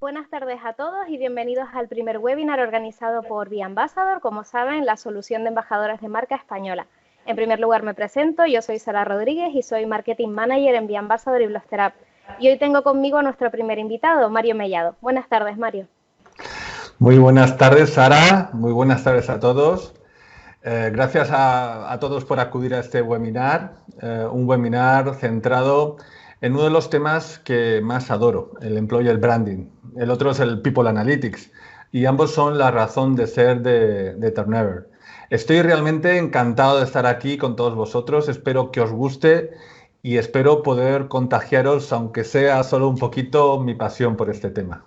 Buenas tardes a todos y bienvenidos al primer webinar organizado por BeAmbassador, como saben, la solución de embajadores de marca española. En primer lugar me presento, yo soy Sara Rodríguez y soy Marketing Manager en BeAmbassador y Blogsterap. Y hoy tengo conmigo a nuestro primer invitado, Mario Mellado. Buenas tardes, Mario. Muy buenas tardes, Sara. Muy buenas tardes a todos. Gracias a todos por acudir a este webinar, un webinar centrado en uno de los temas que más adoro, el Employer Branding. El otro es el People Analytics y ambos son la razón de ser de Turnover. Estoy realmente encantado de estar aquí con todos vosotros, espero que os guste y espero poder contagiaros, aunque sea solo un poquito, mi pasión por este tema.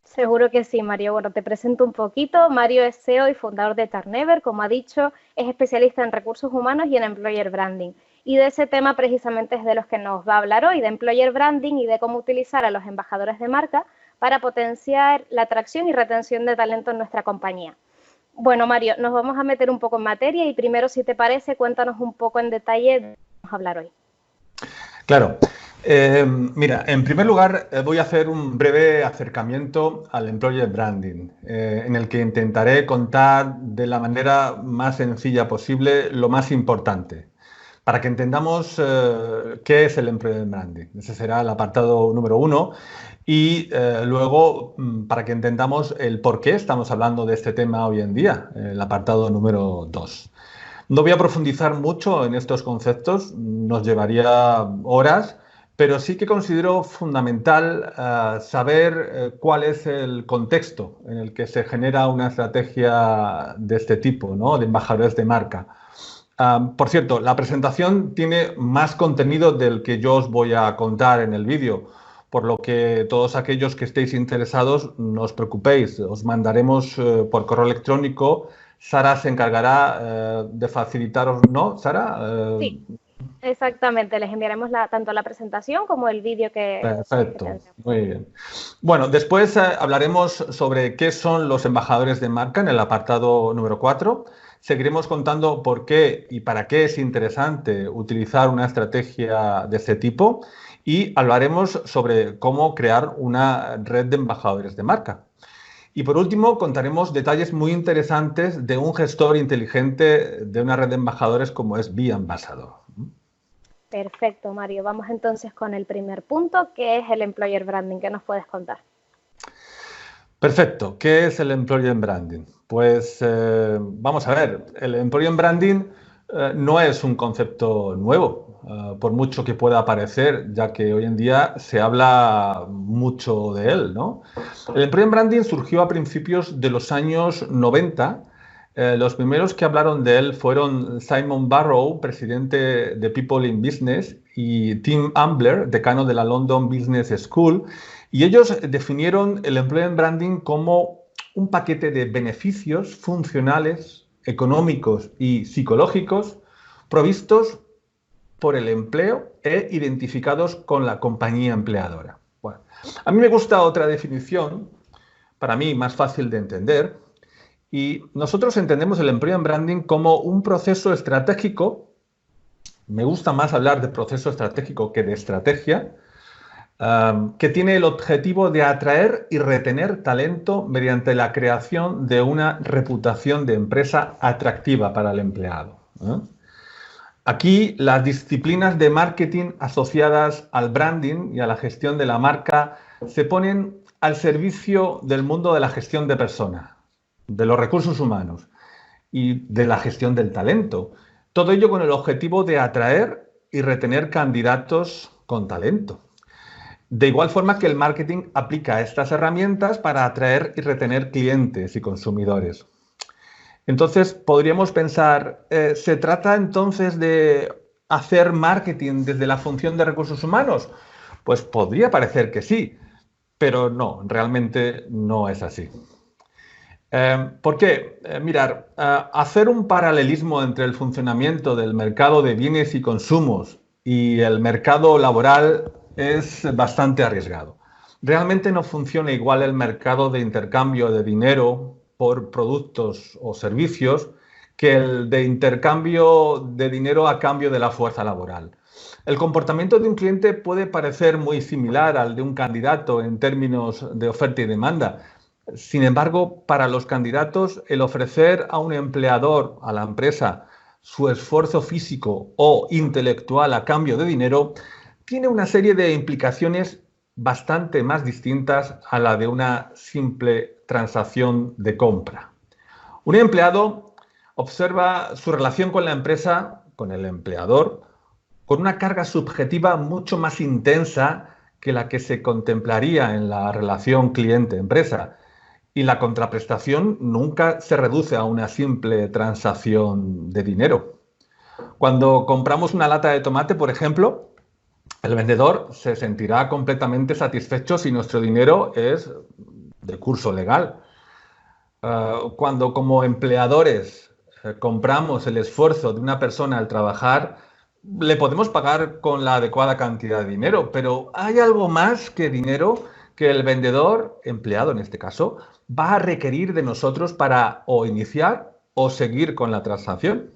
Seguro que sí, Mario. Bueno, te presento un poquito. Mario es CEO y fundador de Turnover, como ha dicho, es especialista en recursos humanos y en Employer Branding. Y de ese tema precisamente es de los que nos va a hablar hoy, de Employer Branding y de cómo utilizar a los embajadores de marca para potenciar la atracción y retención de talento en nuestra compañía. Bueno, Mario, nos vamos a meter un poco en materia y primero, si te parece, cuéntanos un poco en detalle de qué vamos a hablar hoy. Claro. Mira, en primer lugar voy a hacer un breve acercamiento al Employer Branding, en el que intentaré contar de la manera más sencilla posible lo más importante, para que entendamos qué es el Employer Branding. Ese será el apartado número 1 y luego para que entendamos el por qué estamos hablando de este tema hoy en día, el apartado número 2. No voy a profundizar mucho en estos conceptos, nos llevaría horas, pero sí que considero fundamental saber cuál es el contexto en el que se genera una estrategia de este tipo, ¿no? De embajadores de marca. Por cierto, la presentación tiene más contenido del que yo os voy a contar en el vídeo, por lo que todos aquellos que estéis interesados, no os preocupéis, os mandaremos por correo electrónico. Sara se encargará de facilitaros, ¿no, Sara? Sí, exactamente. Les enviaremos tanto la presentación como el vídeo que Perfecto, tendremos. muy bien. Bueno, después hablaremos sobre qué son los embajadores de marca en el apartado número 4. Seguiremos contando por qué y para qué es interesante utilizar una estrategia de este tipo y hablaremos sobre cómo crear una red de embajadores de marca. Y por último, contaremos detalles muy interesantes de un gestor inteligente de una red de embajadores como es BeAmbassador. Perfecto, Mario. Vamos entonces con el primer punto, que es el Employer Branding. ¿Qué nos puedes contar? Perfecto. ¿Qué es el Employer Branding? Pues vamos a ver, el Employer Branding no es un concepto nuevo, por mucho que pueda parecer, ya que hoy en día se habla mucho de él, ¿no? El Employer Branding surgió a principios de los años 90. Los primeros que hablaron de él fueron Simon Barrow, presidente de People in Business, y Tim Ambler, decano de la London Business School, y ellos definieron el Employer Branding como un paquete de beneficios funcionales, económicos y psicológicos provistos por el empleo e identificados con la compañía empleadora. Bueno, a mí me gusta otra definición, para mí más fácil de entender, y nosotros entendemos el Employer Branding como un proceso estratégico. Me gusta más hablar de proceso estratégico que de estrategia, que tiene el objetivo de atraer y retener talento mediante la creación de una reputación de empresa atractiva para el empleado. Aquí las disciplinas de marketing asociadas al branding y a la gestión de la marca se ponen al servicio del mundo de la gestión de personas, de los recursos humanos y de la gestión del talento. Todo ello con el objetivo de atraer y retener candidatos con talento. De igual forma que el marketing aplica estas herramientas para atraer y retener clientes y consumidores. Entonces, podríamos pensar, ¿se trata entonces de hacer marketing desde la función de recursos humanos? Pues podría parecer que sí, pero no, realmente no es así. ¿Por qué? Mirar, hacer un paralelismo entre el funcionamiento del mercado de bienes y consumos y el mercado laboral es bastante arriesgado. Realmente no funciona igual el mercado de intercambio de dinero por productos o servicios que el de intercambio de dinero a cambio de la fuerza laboral. El comportamiento de un cliente puede parecer muy similar al de un candidato en términos de oferta y demanda. Sin embargo, para los candidatos, el ofrecer a un empleador, a la empresa, su esfuerzo físico o intelectual a cambio de dinero, tiene una serie de implicaciones bastante más distintas a la de una simple transacción de compra. Un empleado observa su relación con la empresa, con el empleador, con una carga subjetiva mucho más intensa que la que se contemplaría en la relación cliente-empresa. Y la contraprestación nunca se reduce a una simple transacción de dinero. Cuando compramos una lata de tomate, por ejemplo, el vendedor se sentirá completamente satisfecho si nuestro dinero es de curso legal. Cuando como empleadores compramos el esfuerzo de una persona al trabajar, le podemos pagar con la adecuada cantidad de dinero, pero hay algo más que dinero que el vendedor, empleado en este caso, va a requerir de nosotros para o iniciar o seguir con la transacción.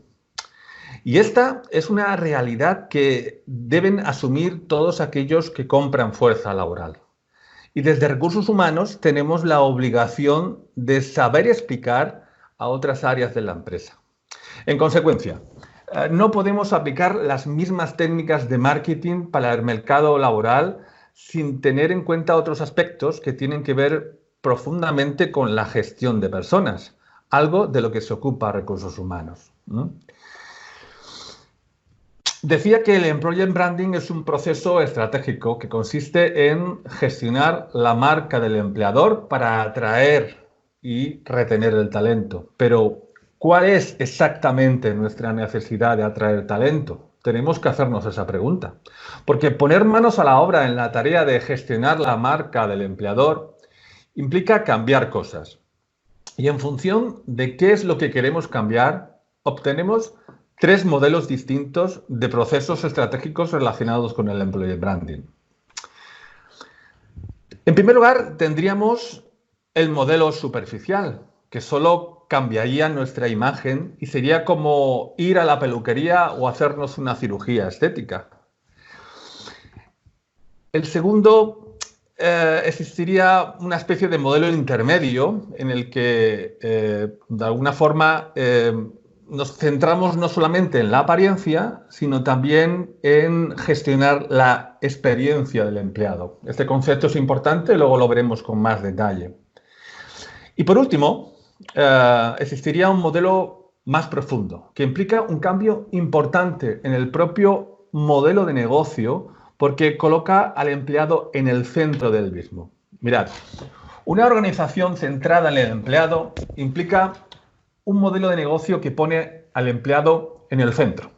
Y esta es una realidad que deben asumir todos aquellos que compran fuerza laboral. Y desde Recursos Humanos tenemos la obligación de saber explicar a otras áreas de la empresa. En consecuencia, no podemos aplicar las mismas técnicas de marketing para el mercado laboral sin tener en cuenta otros aspectos que tienen que ver profundamente con la gestión de personas, algo de lo que se ocupa Recursos Humanos. Decía que el Employer Branding es un proceso estratégico que consiste en gestionar la marca del empleador para atraer y retener el talento. Pero, ¿cuál es exactamente nuestra necesidad de atraer talento? Tenemos que hacernos esa pregunta. Porque poner manos a la obra en la tarea de gestionar la marca del empleador implica cambiar cosas. Y en función de qué es lo que queremos cambiar, obtenemos 3 modelos distintos de procesos estratégicos relacionados con el Employer Branding. En primer lugar, tendríamos el modelo superficial, que solo cambiaría nuestra imagen y sería como ir a la peluquería o hacernos una cirugía estética. El segundo, existiría una especie de modelo intermedio en el que, de alguna forma, nos centramos no solamente en la apariencia, sino también en gestionar la experiencia del empleado. Este concepto es importante, luego lo veremos con más detalle. Y por último, existiría un modelo más profundo, que implica un cambio importante en el propio modelo de negocio, porque coloca al empleado en el centro del mismo. Mirad, una organización centrada en el empleado implica un modelo de negocio que pone al empleado en el centro.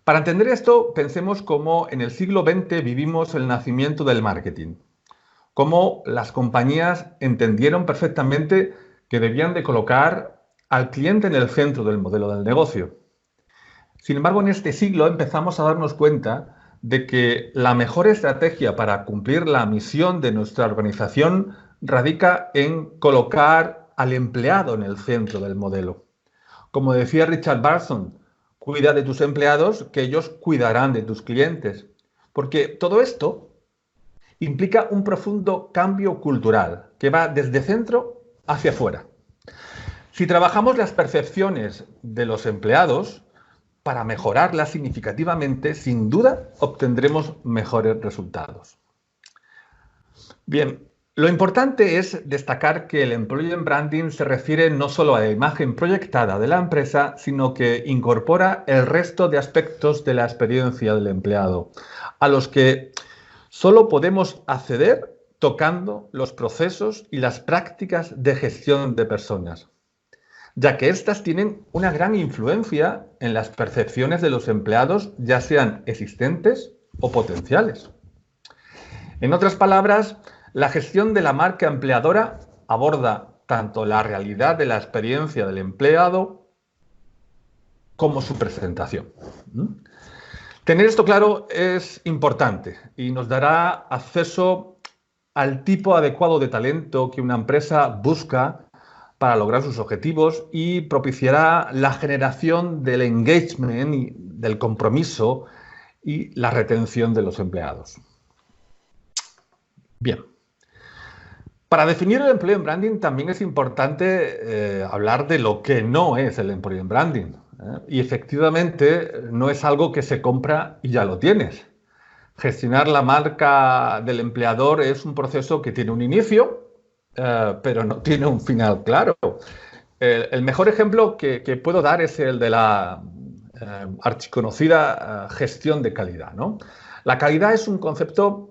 Para entender esto, pensemos cómo en el siglo XX vivimos el nacimiento del marketing, cómo las compañías entendieron perfectamente que debían de colocar al cliente en el centro del modelo del negocio. Sin embargo, en este siglo empezamos a darnos cuenta de que la mejor estrategia para cumplir la misión de nuestra organización radica en colocar al empleado en el centro del modelo. Como decía Richard Branson, cuida de tus empleados, que ellos cuidarán de tus clientes. Porque todo esto implica un profundo cambio cultural que va desde dentro hacia afuera. Si trabajamos las percepciones de los empleados para mejorarlas significativamente, sin duda obtendremos mejores resultados. Bien. Lo importante es destacar que el Employer Branding se refiere no solo a la imagen proyectada de la empresa, sino que incorpora el resto de aspectos de la experiencia del empleado, a los que solo podemos acceder tocando los procesos y las prácticas de gestión de personas, ya que éstas tienen una gran influencia en las percepciones de los empleados, ya sean existentes o potenciales. En otras palabras, la gestión de la marca empleadora aborda tanto la realidad de la experiencia del empleado como su presentación. Tener esto claro es importante y nos dará acceso al tipo adecuado de talento que una empresa busca para lograr sus objetivos y propiciará la generación del engagement y del compromiso y la retención de los empleados. Bien. Para definir el employer branding también es importante hablar de lo que no es el employer branding. Y efectivamente no es algo que se compra y ya lo tienes. Gestionar la marca del empleador es un proceso que tiene un inicio, pero no tiene un final claro. El mejor ejemplo que puedo dar es el de la archiconocida gestión de calidad, ¿no? La calidad es un concepto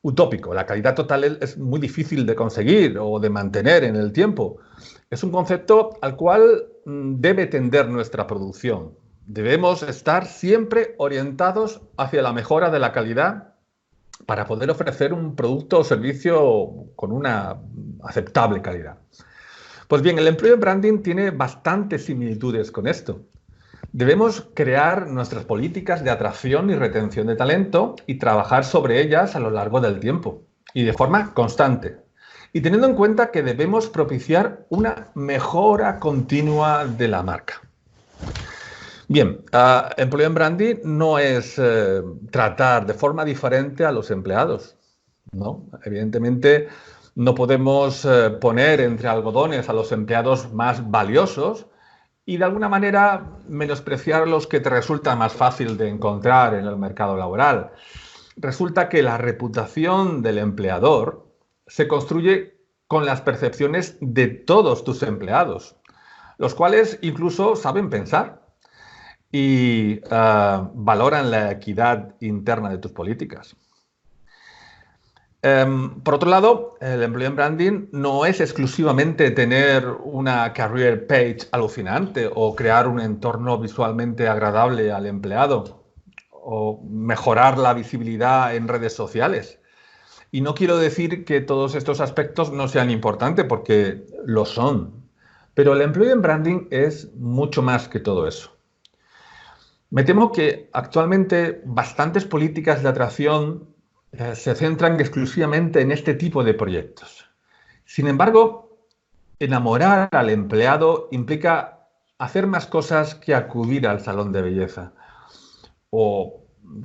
utópico. La calidad total es muy difícil de conseguir o de mantener en el tiempo. Es un concepto al cual debe tender nuestra producción. Debemos estar siempre orientados hacia la mejora de la calidad para poder ofrecer un producto o servicio con una aceptable calidad. Pues bien, el employer branding tiene bastantes similitudes con esto. Debemos crear nuestras políticas de atracción y retención de talento y trabajar sobre ellas a lo largo del tiempo y de forma constante. Y teniendo en cuenta que debemos propiciar una mejora continua de la marca. Bien, employer branding no es tratar de forma diferente a los empleados, ¿no? Evidentemente no podemos poner entre algodones a los empleados más valiosos y de alguna manera menospreciar los que te resulta más fácil de encontrar en el mercado laboral. Resulta que la reputación del empleador se construye con las percepciones de todos tus empleados, los cuales incluso saben pensar y valoran la equidad interna de tus políticas. Por otro lado, el employer branding no es exclusivamente tener una career page alucinante o crear un entorno visualmente agradable al empleado o mejorar la visibilidad en redes sociales. Y no quiero decir que todos estos aspectos no sean importantes, porque lo son. Pero el employer branding es mucho más que todo eso. Me temo que actualmente bastantes políticas de atracción se centran exclusivamente en este tipo de proyectos. Sin embargo, enamorar al empleado implica hacer más cosas que acudir al salón de belleza o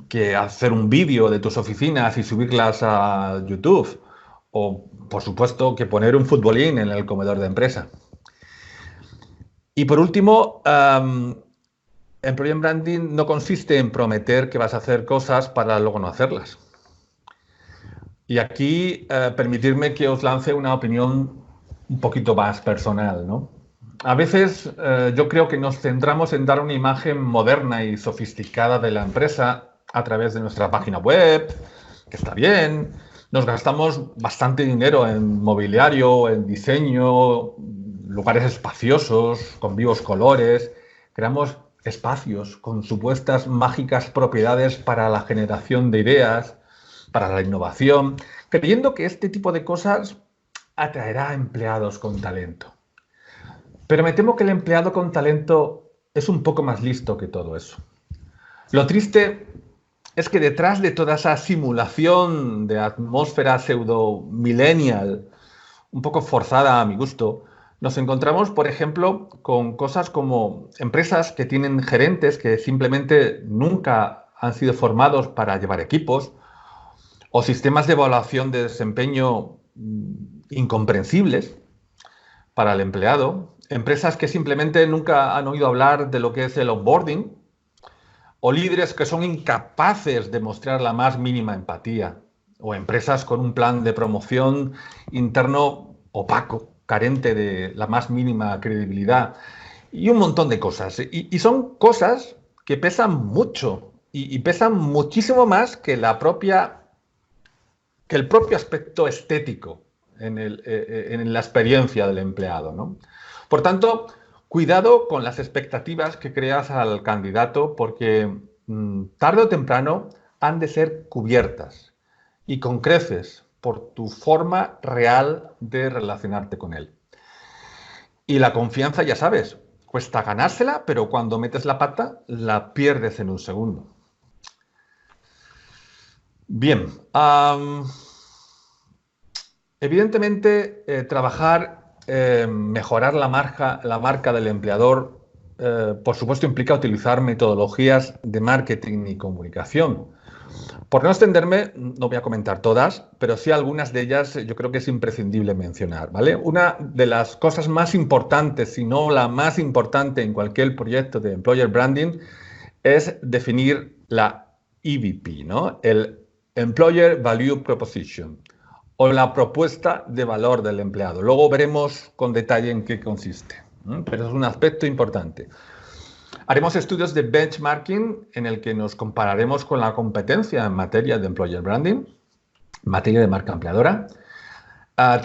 que hacer un vídeo de tus oficinas y subirlas a YouTube o, por supuesto, que poner un futbolín en el comedor de empresa. Y por último, employer branding no consiste en prometer que vas a hacer cosas para luego no hacerlas. Y aquí permitirme que os lance una opinión un poquito más personal, ¿no? A veces yo creo que nos centramos en dar una imagen moderna y sofisticada de la empresa a través de nuestra página web, que está bien. Nos gastamos bastante dinero en mobiliario, en diseño, lugares espaciosos, con vivos colores. Creamos espacios con supuestas mágicas propiedades para la generación de ideas, para la innovación, creyendo que este tipo de cosas atraerá a empleados con talento. Pero me temo que el empleado con talento es un poco más listo que todo eso. Lo triste es que detrás de toda esa simulación de atmósfera pseudo-millennial, un poco forzada a mi gusto, nos encontramos, por ejemplo, con cosas como empresas que tienen gerentes que simplemente nunca han sido formados para llevar equipos, o sistemas de evaluación de desempeño incomprensibles para el empleado, empresas que simplemente nunca han oído hablar de lo que es el onboarding, o líderes que son incapaces de mostrar la más mínima empatía, o empresas con un plan de promoción interno opaco, carente de la más mínima credibilidad, y un montón de cosas. Y son cosas que pesan mucho, y pesan muchísimo más que el propio aspecto estético en la experiencia del empleado, ¿no? Por tanto, cuidado con las expectativas que creas al candidato, porque tarde o temprano han de ser cubiertas y con creces por tu forma real de relacionarte con él. Y la confianza, ya sabes, cuesta ganársela, pero cuando metes la pata, la pierdes en un segundo. Bien, evidentemente trabajar, mejorar la marca del empleador por supuesto, implica utilizar metodologías de marketing y comunicación. Por no extenderme, no voy a comentar todas, pero sí algunas de ellas yo creo que es imprescindible mencionar, ¿vale? Una de las cosas más importantes, si no la más importante en cualquier proyecto de Employer Branding, es definir la EVP, ¿no? El Employer Value Proposition, o la propuesta de valor del empleado. Luego veremos con detalle en qué consiste, pero es un aspecto importante. Haremos estudios de benchmarking en el que nos compararemos con la competencia en materia de Employer Branding, en materia de marca empleadora.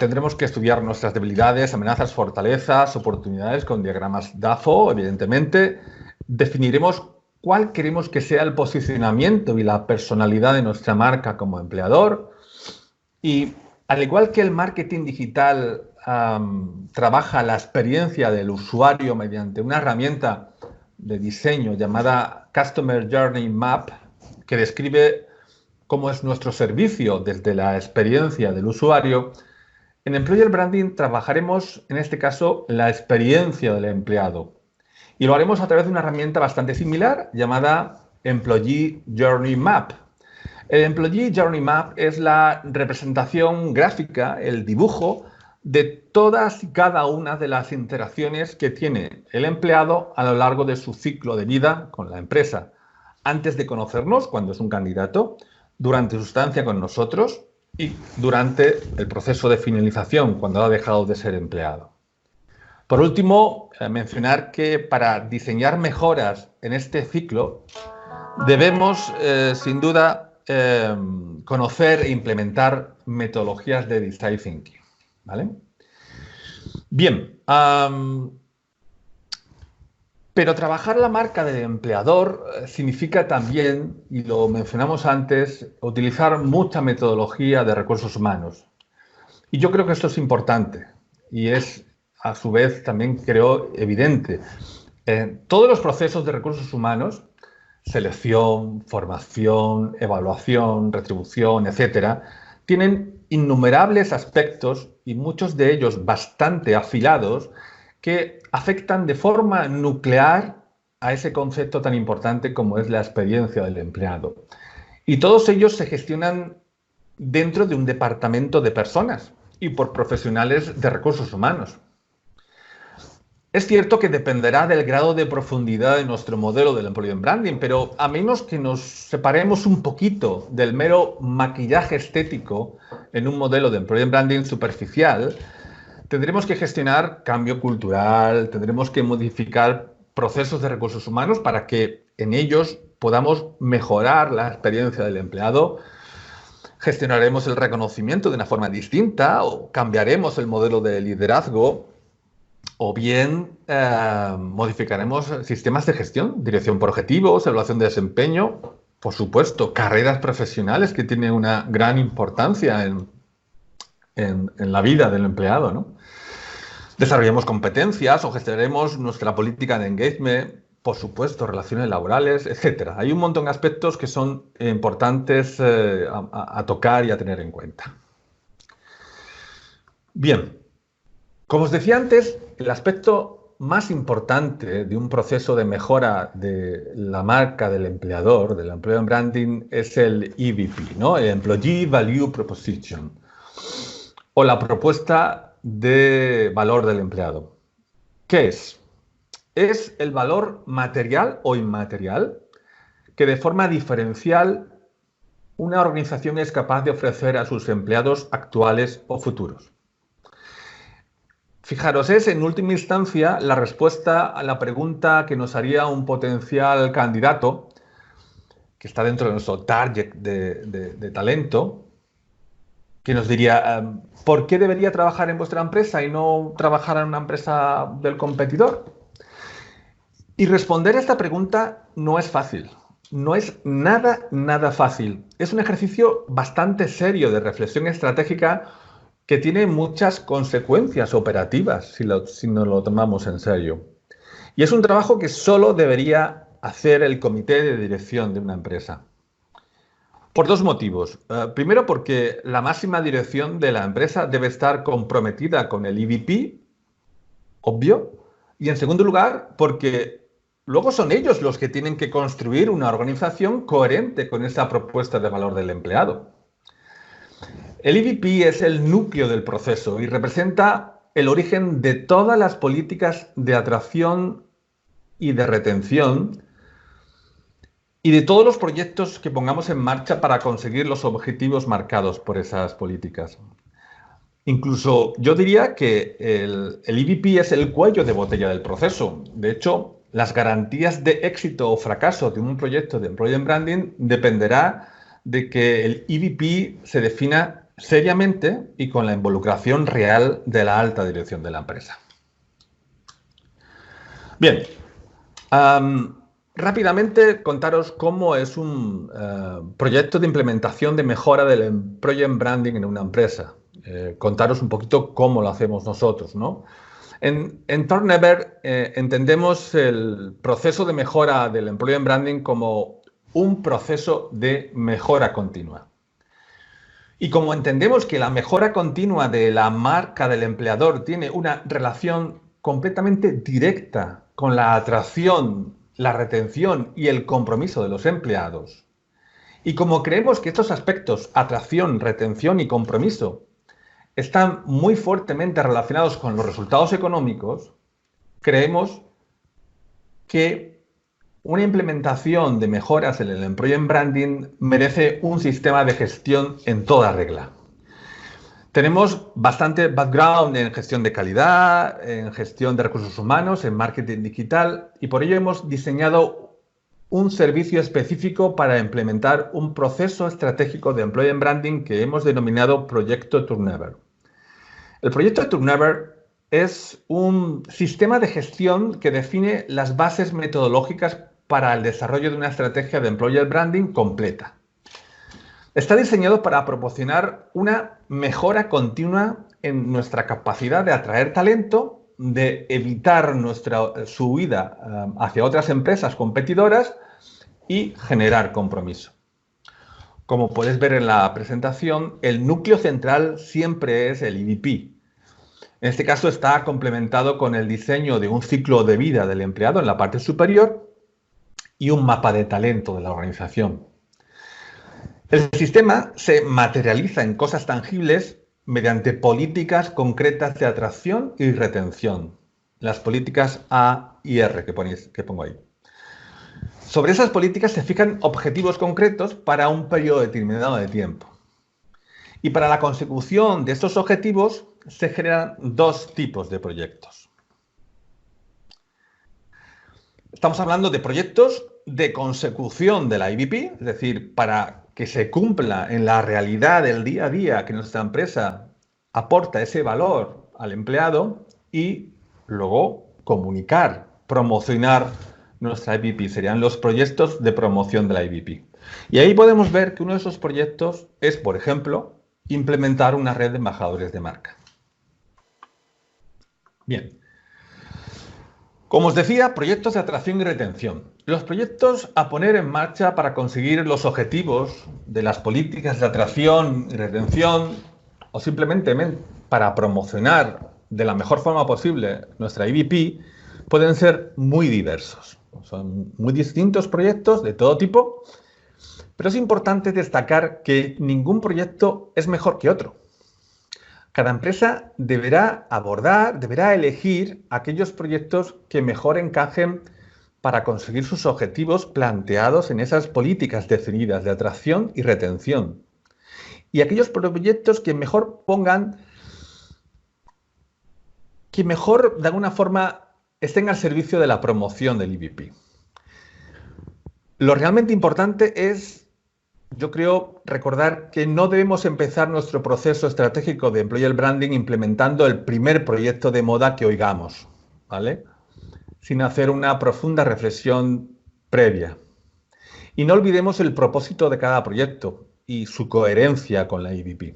Tendremos que estudiar nuestras debilidades, amenazas, fortalezas, oportunidades con diagramas DAFO, evidentemente. Definiremos cuál queremos que sea el posicionamiento y la personalidad de nuestra marca como empleador. Y al igual que el marketing digital trabaja la experiencia del usuario mediante una herramienta de diseño llamada Customer Journey Map, que describe cómo es nuestro servicio desde la experiencia del usuario, en Employer Branding trabajaremos, en este caso, la experiencia del empleado. Y lo haremos a través de una herramienta bastante similar llamada Employee Journey Map. El Employee Journey Map es la representación gráfica, el dibujo de todas y cada una de las interacciones que tiene el empleado a lo largo de su ciclo de vida con la empresa, antes de conocernos, cuando es un candidato, durante su estancia con nosotros y durante el proceso de finalización, cuando ha dejado de ser empleado. Por último, mencionar que para diseñar mejoras en este ciclo debemos, sin duda, conocer e implementar metodologías de Design Thinking, ¿vale? Bien, pero trabajar la marca del empleador significa también, y lo mencionamos antes, utilizar mucha metodología de recursos humanos. Y yo creo que esto es importante y es, a su vez, también creo evidente. Todos los procesos de recursos humanos, selección, formación, evaluación, retribución, etcétera, tienen innumerables aspectos y muchos de ellos bastante afilados que afectan de forma nuclear a ese concepto tan importante como es la experiencia del empleado. Y todos ellos se gestionan dentro de un departamento de personas y por profesionales de recursos humanos. Es cierto que dependerá del grado de profundidad de nuestro modelo del Employer Branding, pero a menos que nos separemos un poquito del mero maquillaje estético en un modelo de Employer Branding superficial, tendremos que gestionar cambio cultural, tendremos que modificar procesos de recursos humanos para que en ellos podamos mejorar la experiencia del empleado. Gestionaremos el reconocimiento de una forma distinta o cambiaremos el modelo de liderazgo. O bien modificaremos sistemas de gestión, dirección por objetivos, evaluación de desempeño, por supuesto, carreras profesionales que tienen una gran importancia en la vida del empleado, ¿no? Desarrollemos competencias o gestionaremos nuestra política de engagement, por supuesto, relaciones laborales, etcétera. Hay un montón de aspectos que son importantes a tocar y a tener en cuenta. Bien. Como os decía antes, el aspecto más importante de un proceso de mejora de la marca del empleador, del Employer Branding, es el EVP, ¿no? El Employee Value Proposition, o la propuesta de valor del empleado. ¿Qué es? Es el valor material o inmaterial que de forma diferencial una organización es capaz de ofrecer a sus empleados actuales o futuros. Fijaros, es en última instancia la respuesta a la pregunta que nos haría un potencial candidato que está dentro de nuestro target de talento, que nos diría, ¿por qué debería trabajar en vuestra empresa y no trabajar en una empresa del competidor? Y responder a esta pregunta no es fácil, no es nada fácil. Es un ejercicio bastante serio de reflexión estratégica que tiene muchas consecuencias operativas si no lo tomamos en serio. Y es un trabajo que solo debería hacer el comité de dirección de una empresa. Por dos motivos. Primero, porque la máxima dirección de la empresa debe estar comprometida con el EVP, obvio. Y en segundo lugar, porque luego son ellos los que tienen que construir una organización coherente con esa propuesta de valor del empleado. El EVP es el núcleo del proceso y representa el origen de todas las políticas de atracción y de retención y de todos los proyectos que pongamos en marcha para conseguir los objetivos marcados por esas políticas. Incluso yo diría que el EVP es el cuello de botella del proceso. De hecho, las garantías de éxito o fracaso de un proyecto de Employer Branding dependerá de que el EVP se defina seriamente y con la involucración real de la alta dirección de la empresa. Bien, rápidamente contaros cómo es un proyecto de implementación de mejora del Employer Branding en una empresa. Contaros un poquito cómo lo hacemos nosotros, ¿no? En Turnever entendemos el proceso de mejora del Employer Branding como un proceso de mejora continua. Y como entendemos que la mejora continua de la marca del empleador tiene una relación completamente directa con la atracción, la retención y el compromiso de los empleados, y como creemos que estos aspectos, atracción, retención y compromiso, están muy fuertemente relacionados con los resultados económicos, creemos que una implementación de mejoras en el Employer Branding merece un sistema de gestión en toda regla. Tenemos bastante background en gestión de calidad, en gestión de recursos humanos, en marketing digital, y por ello hemos diseñado un servicio específico para implementar un proceso estratégico de Employer Branding que hemos denominado Proyecto Turnever. El Proyecto Turnever es un sistema de gestión que define las bases metodológicas para el desarrollo de una estrategia de Employer Branding completa. Está diseñado para proporcionar una mejora continua en nuestra capacidad de atraer talento, de evitar su huida hacia otras empresas competidoras y generar compromiso. Como puedes ver en la presentación, el núcleo central siempre es el EVP. En este caso está complementado con el diseño de un ciclo de vida del empleado en la parte superior y un mapa de talento de la organización. El sistema se materializa en cosas tangibles mediante políticas concretas de atracción y retención. Las políticas A y R que pongo ahí. Sobre esas políticas se fijan objetivos concretos para un periodo determinado de tiempo. Y para la consecución de estos objetivos se generan dos tipos de proyectos. Estamos hablando de proyectos de consecución de la EVP, es decir, para que se cumpla en la realidad del día a día que nuestra empresa aporta ese valor al empleado y luego comunicar, promocionar nuestra EVP. Serían los proyectos de promoción de la EVP. Y ahí podemos ver que uno de esos proyectos es, por ejemplo, implementar una red de embajadores de marca. Bien. Como os decía, proyectos de atracción y retención. Los proyectos a poner en marcha para conseguir los objetivos de las políticas de atracción y retención o simplemente para promocionar de la mejor forma posible nuestra EVP pueden ser muy diversos. Son muy distintos proyectos de todo tipo, pero es importante destacar que ningún proyecto es mejor que otro. Cada empresa deberá elegir aquellos proyectos que mejor encajen para conseguir sus objetivos planteados en esas políticas definidas de atracción y retención. Y aquellos proyectos que mejor de alguna forma estén al servicio de la promoción del EVP. Lo realmente importante es, yo creo, recordar que no debemos empezar nuestro proceso estratégico de Employer Branding implementando el primer proyecto de moda que oigamos, ¿vale? Sin hacer una profunda reflexión previa. Y no olvidemos el propósito de cada proyecto y su coherencia con la EVP.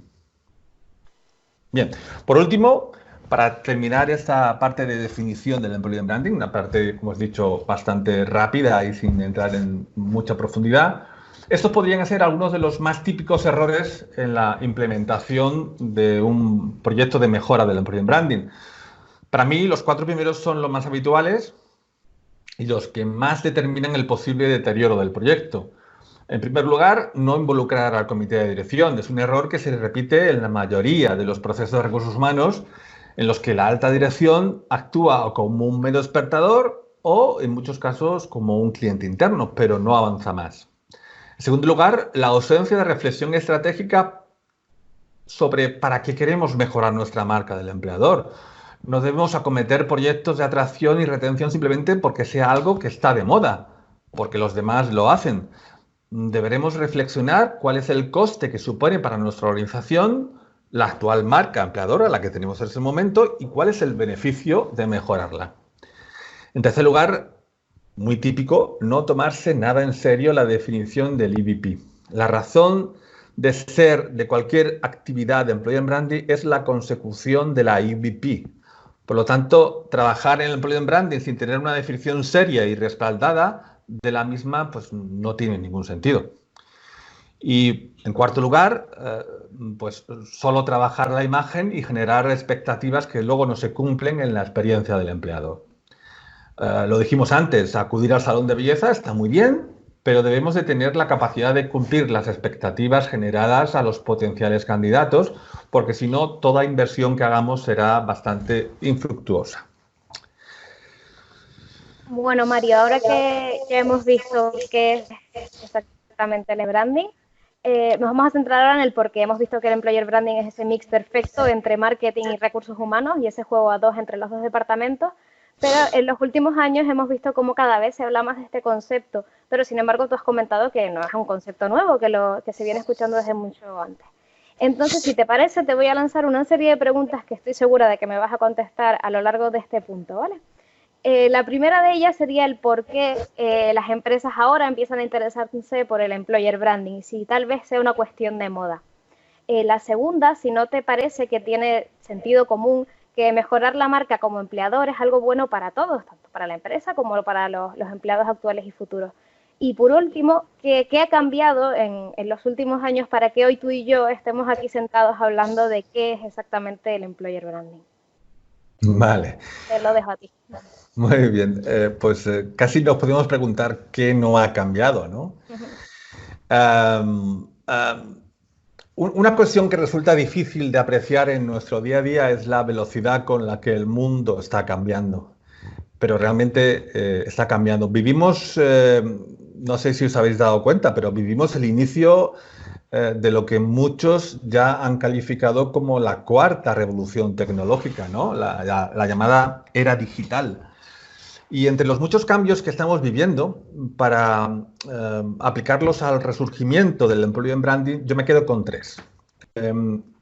Bien, por último, para terminar esta parte de definición del Employer Branding, una parte, como os he dicho, bastante rápida y sin entrar en mucha profundidad, estos podrían ser algunos de los más típicos errores en la implementación de un proyecto de mejora del Employer Branding. Para mí, los 4 primeros son los más habituales. y los que más determinan el posible deterioro del proyecto. En primer lugar, no involucrar al comité de dirección. Es un error que se repite en la mayoría de los procesos de recursos humanos en los que la alta dirección actúa como un mero espectador o, en muchos casos, como un cliente interno, pero no avanza más. En segundo lugar, la ausencia de reflexión estratégica sobre para qué queremos mejorar nuestra marca del empleador. No debemos acometer proyectos de atracción y retención simplemente porque sea algo que está de moda, porque los demás lo hacen. Deberemos reflexionar cuál es el coste que supone para nuestra organización la actual marca empleadora, la que tenemos en ese momento, y cuál es el beneficio de mejorarla. En tercer lugar, muy típico, no tomarse nada en serio la definición del EVP. La razón de ser de cualquier actividad de Employer Branding es la consecución de la EVP. Por lo tanto, trabajar en el Employer Branding sin tener una definición seria y respaldada de la misma, pues no tiene ningún sentido. Y en cuarto lugar, pues solo trabajar la imagen y generar expectativas que luego no se cumplen en la experiencia del empleado. Lo dijimos antes, acudir al salón de belleza está muy bien, pero debemos de tener la capacidad de cumplir las expectativas generadas a los potenciales candidatos, porque si no, toda inversión que hagamos será bastante infructuosa. Bueno, Mario, ahora que ya hemos visto qué es exactamente el branding, nos vamos a centrar ahora en el por qué. Hemos visto que el Employer Branding es ese mix perfecto entre marketing y recursos humanos y ese juego a dos entre los dos departamentos, pero en los últimos años hemos visto cómo cada vez se habla más de este concepto, pero sin embargo tú has comentado que no es un concepto nuevo, que se viene escuchando desde mucho antes. Entonces, si te parece, te voy a lanzar una serie de preguntas que estoy segura de que me vas a contestar a lo largo de este punto, ¿vale? La primera de ellas sería el por qué las empresas ahora empiezan a interesarse por el employer branding, si tal vez sea una cuestión de moda. La segunda, si no te parece que tiene sentido común que mejorar la marca como empleador es algo bueno para todos, tanto para la empresa como para los empleados actuales y futuros. Y por último, ¿qué ha cambiado en los últimos años para que hoy tú y yo estemos aquí sentados hablando de qué es exactamente el employer branding? Vale. Te lo dejo a ti. Muy bien, casi nos podemos preguntar qué no ha cambiado, ¿no? Una cuestión que resulta difícil de apreciar en nuestro día a día es la velocidad con la que el mundo está cambiando, pero realmente está cambiando. Vivimos, no sé si os habéis dado cuenta, pero vivimos el inicio de lo que muchos ya han calificado como la cuarta revolución tecnológica, ¿no? La llamada era digital. Y entre los muchos cambios que estamos viviendo, para aplicarlos al resurgimiento del employer branding, yo me quedo con tres.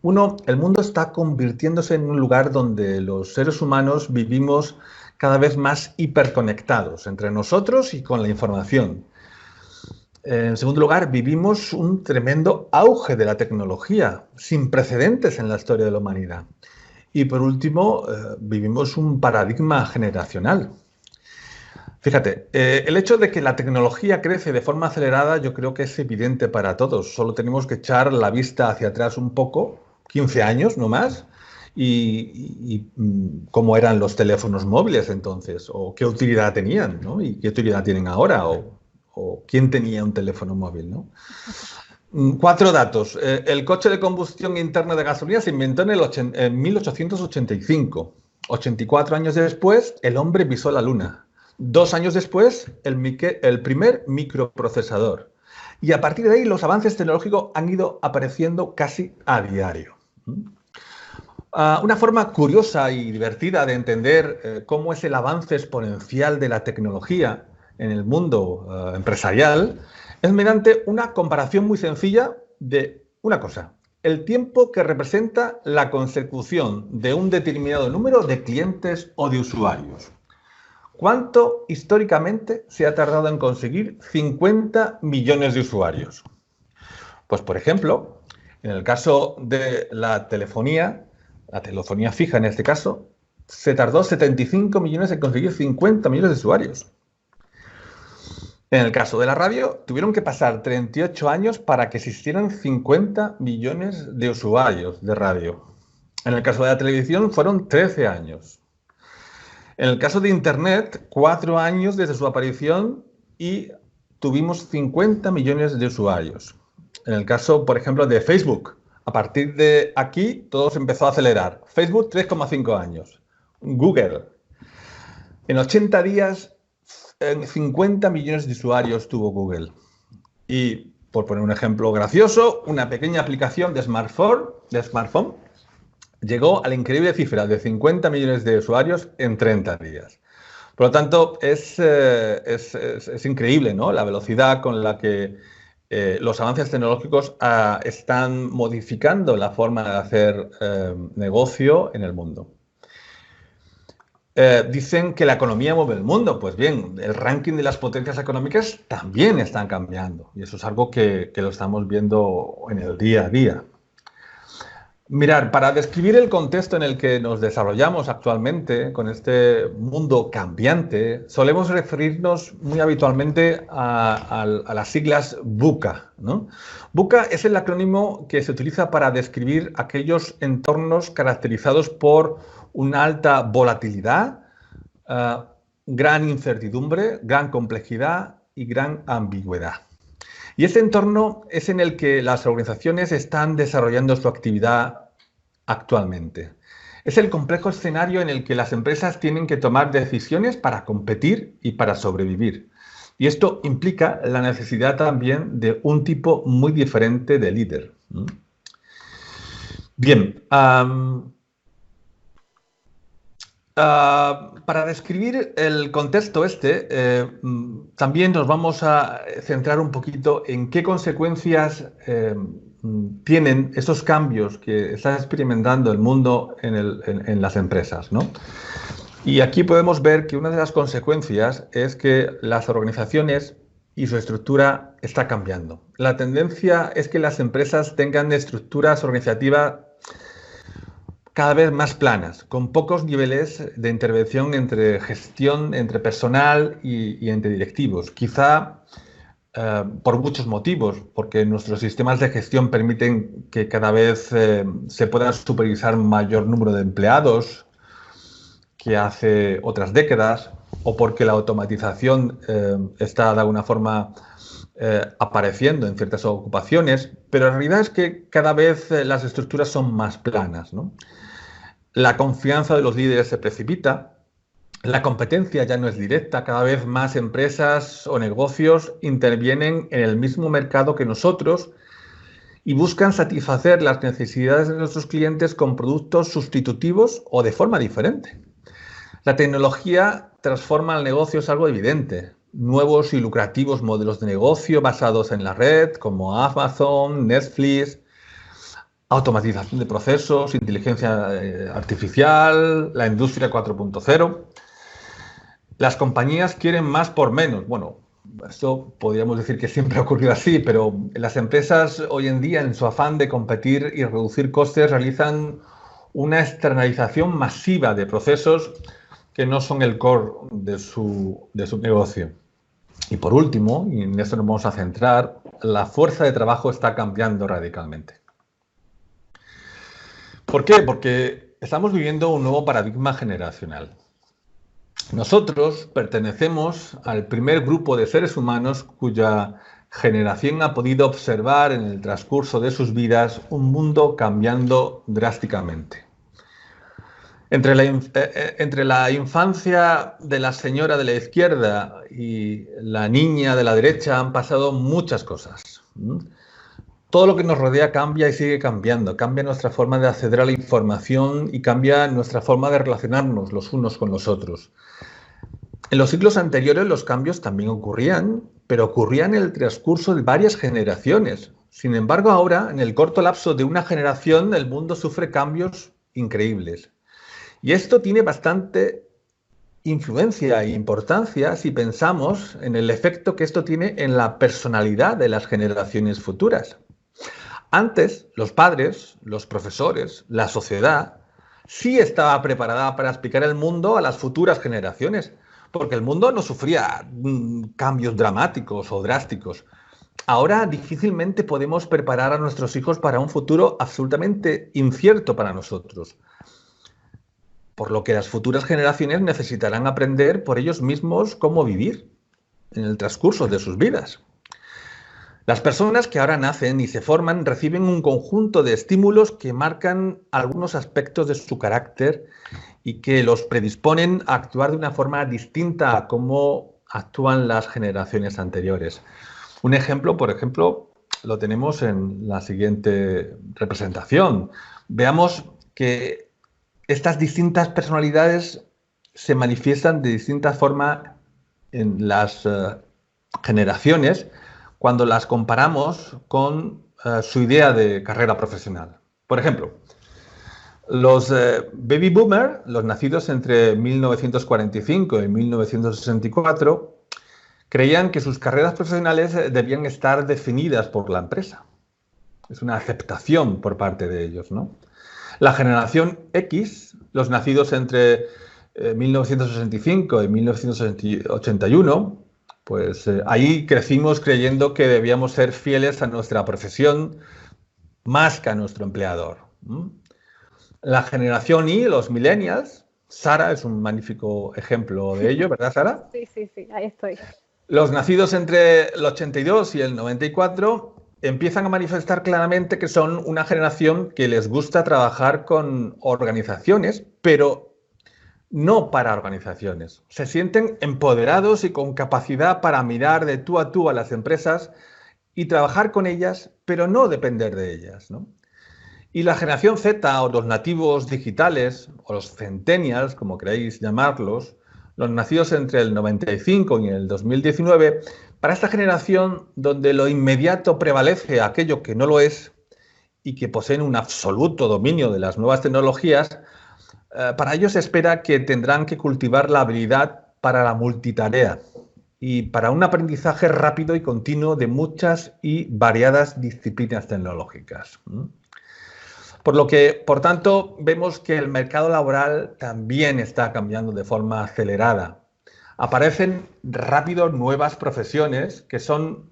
Uno, el mundo está convirtiéndose en un lugar donde los seres humanos vivimos cada vez más hiperconectados entre nosotros y con la información. En segundo lugar, vivimos un tremendo auge de la tecnología, sin precedentes en la historia de la humanidad. Y por último, vivimos un paradigma generacional. Fíjate, el hecho de que la tecnología crece de forma acelerada yo creo que es evidente para todos. Solo tenemos que echar la vista hacia atrás un poco, 15 años no más, y cómo eran los teléfonos móviles entonces, o qué utilidad tenían, ¿no? Y qué utilidad tienen ahora, o quién tenía un teléfono móvil, ¿no? Cuatro datos. El coche de combustión interna de gasolina se inventó en 1885. 84 años después, el hombre pisó la luna. 2 años después, el primer microprocesador. Y a partir de ahí, los avances tecnológicos han ido apareciendo casi a diario. Una forma curiosa y divertida de entender cómo es el avance exponencial de la tecnología en el mundo empresarial es mediante una comparación muy sencilla de una cosa: el tiempo que representa la consecución de un determinado número de clientes o de usuarios. ¿Cuánto históricamente se ha tardado en conseguir 50 millones de usuarios? Pues, por ejemplo, en el caso de la telefonía fija en este caso, se tardó 75 millones en conseguir 50 millones de usuarios. En el caso de la radio, tuvieron que pasar 38 años para que existieran 50 millones de usuarios de radio. En el caso de la televisión, fueron 13 años. En el caso de Internet, 4 años desde su aparición y tuvimos 50 millones de usuarios. En el caso, por ejemplo, de Facebook, a partir de aquí todo se empezó a acelerar. Facebook, 3,5 años. Google, en 80 días, 50 millones de usuarios tuvo Google. Y, por poner un ejemplo gracioso, una pequeña aplicación de smartphone llegó a la increíble cifra de 50 millones de usuarios en 30 días. Por lo tanto, es increíble, ¿no?, la velocidad con la que los avances tecnológicos están modificando la forma de hacer negocio en el mundo. Dicen que la economía mueve el mundo. Pues bien, el ranking de las potencias económicas también están cambiando. Y eso es algo que lo estamos viendo en el día a día. Mirar, para describir el contexto en el que nos desarrollamos actualmente, con este mundo cambiante, solemos referirnos muy habitualmente a las siglas VUCA, ¿no? VUCA es el acrónimo que se utiliza para describir aquellos entornos caracterizados por una alta volatilidad, gran incertidumbre, gran complejidad y gran ambigüedad. Y este entorno es en el que las organizaciones están desarrollando su actividad actualmente. Es el complejo escenario en el que las empresas tienen que tomar decisiones para competir y para sobrevivir. Y esto implica la necesidad también de un tipo muy diferente de líder. Bien, para describir el contexto también nos vamos a centrar un poquito en qué consecuencias tienen esos cambios que está experimentando el mundo en las empresas, ¿no? Y aquí podemos ver que una de las consecuencias es que las organizaciones y su estructura está cambiando. La tendencia es que las empresas tengan estructuras organizativas cada vez más planas, con pocos niveles de intervención entre gestión, entre personal y entre directivos. Quizá por muchos motivos, porque nuestros sistemas de gestión permiten que cada vez se pueda supervisar mayor número de empleados que hace otras décadas, o porque la automatización está de alguna forma apareciendo en ciertas ocupaciones, pero la realidad es que cada vez las estructuras son más planas, ¿no? La confianza de los líderes se precipita, la competencia ya no es directa, cada vez más empresas o negocios intervienen en el mismo mercado que nosotros y buscan satisfacer las necesidades de nuestros clientes con productos sustitutivos o de forma diferente. La tecnología transforma el negocio, es algo evidente. Nuevos y lucrativos modelos de negocio basados en la red, como Amazon, Netflix, automatización de procesos, inteligencia artificial, la industria 4.0. Las compañías quieren más por menos. Bueno, esto podríamos decir que siempre ha ocurrido así, pero las empresas hoy en día, en su afán de competir y reducir costes, realizan una externalización masiva de procesos que no son el core de su negocio. Y por último, y en esto nos vamos a centrar, la fuerza de trabajo está cambiando radicalmente. ¿Por qué? Porque estamos viviendo un nuevo paradigma generacional. Nosotros pertenecemos al primer grupo de seres humanos cuya generación ha podido observar en el transcurso de sus vidas un mundo cambiando drásticamente. Entre la infancia de la señora de la izquierda y la niña de la derecha han pasado muchas cosas. Todo lo que nos rodea cambia y sigue cambiando. Cambia nuestra forma de acceder a la información y cambia nuestra forma de relacionarnos los unos con los otros. En los siglos anteriores los cambios también ocurrían, pero ocurrían en el transcurso de varias generaciones. Sin embargo, ahora, en el corto lapso de una generación, el mundo sufre cambios increíbles. Y esto tiene bastante influencia e importancia si pensamos en el efecto que esto tiene en la personalidad de las generaciones futuras. Antes, los padres, los profesores, la sociedad, sí estaba preparada para explicar el mundo a las futuras generaciones, porque el mundo no sufría cambios dramáticos o drásticos. Ahora difícilmente podemos preparar a nuestros hijos para un futuro absolutamente incierto para nosotros. por lo que las futuras generaciones necesitarán aprender por ellos mismos cómo vivir en el transcurso de sus vidas. Las personas que ahora nacen y se forman reciben un conjunto de estímulos que marcan algunos aspectos de su carácter y que los predisponen a actuar de una forma distinta a cómo actúan las generaciones anteriores. Un ejemplo, por ejemplo, lo tenemos en la siguiente representación. Veamos que estas distintas personalidades se manifiestan de distinta forma en las generaciones cuando las comparamos con su idea de carrera profesional. Por ejemplo, los baby boomers, los nacidos entre 1945 y 1964, creían que sus carreras profesionales debían estar definidas por la empresa. Es una aceptación por parte de ellos, ¿no? La generación X, los nacidos entre 1965 y 1981, pues ahí crecimos creyendo que debíamos ser fieles a nuestra profesión más que a nuestro empleador. La generación Y, los millennials, Sara es un magnífico ejemplo de ello, ¿verdad, Sara? Sí, sí, sí, ahí estoy. Los nacidos entre el 82 y el 94 empiezan a manifestar claramente que son una generación que les gusta trabajar con organizaciones, pero no para organizaciones. Se sienten empoderados y con capacidad para mirar de tú a las empresas y trabajar con ellas, pero no depender de ellas, ¿no? Y la generación Z, o los nativos digitales, o los centennials, como queráis llamarlos, los nacidos entre el 95 y el 2019, para esta generación donde lo inmediato prevalece aquello que no lo es y que poseen un absoluto dominio de las nuevas tecnologías, para ellos se espera que tendrán que cultivar la habilidad para la multitarea y para un aprendizaje rápido y continuo de muchas y variadas disciplinas tecnológicas. Por lo que, por tanto, vemos que el mercado laboral también está cambiando de forma acelerada. Aparecen rápido nuevas profesiones que son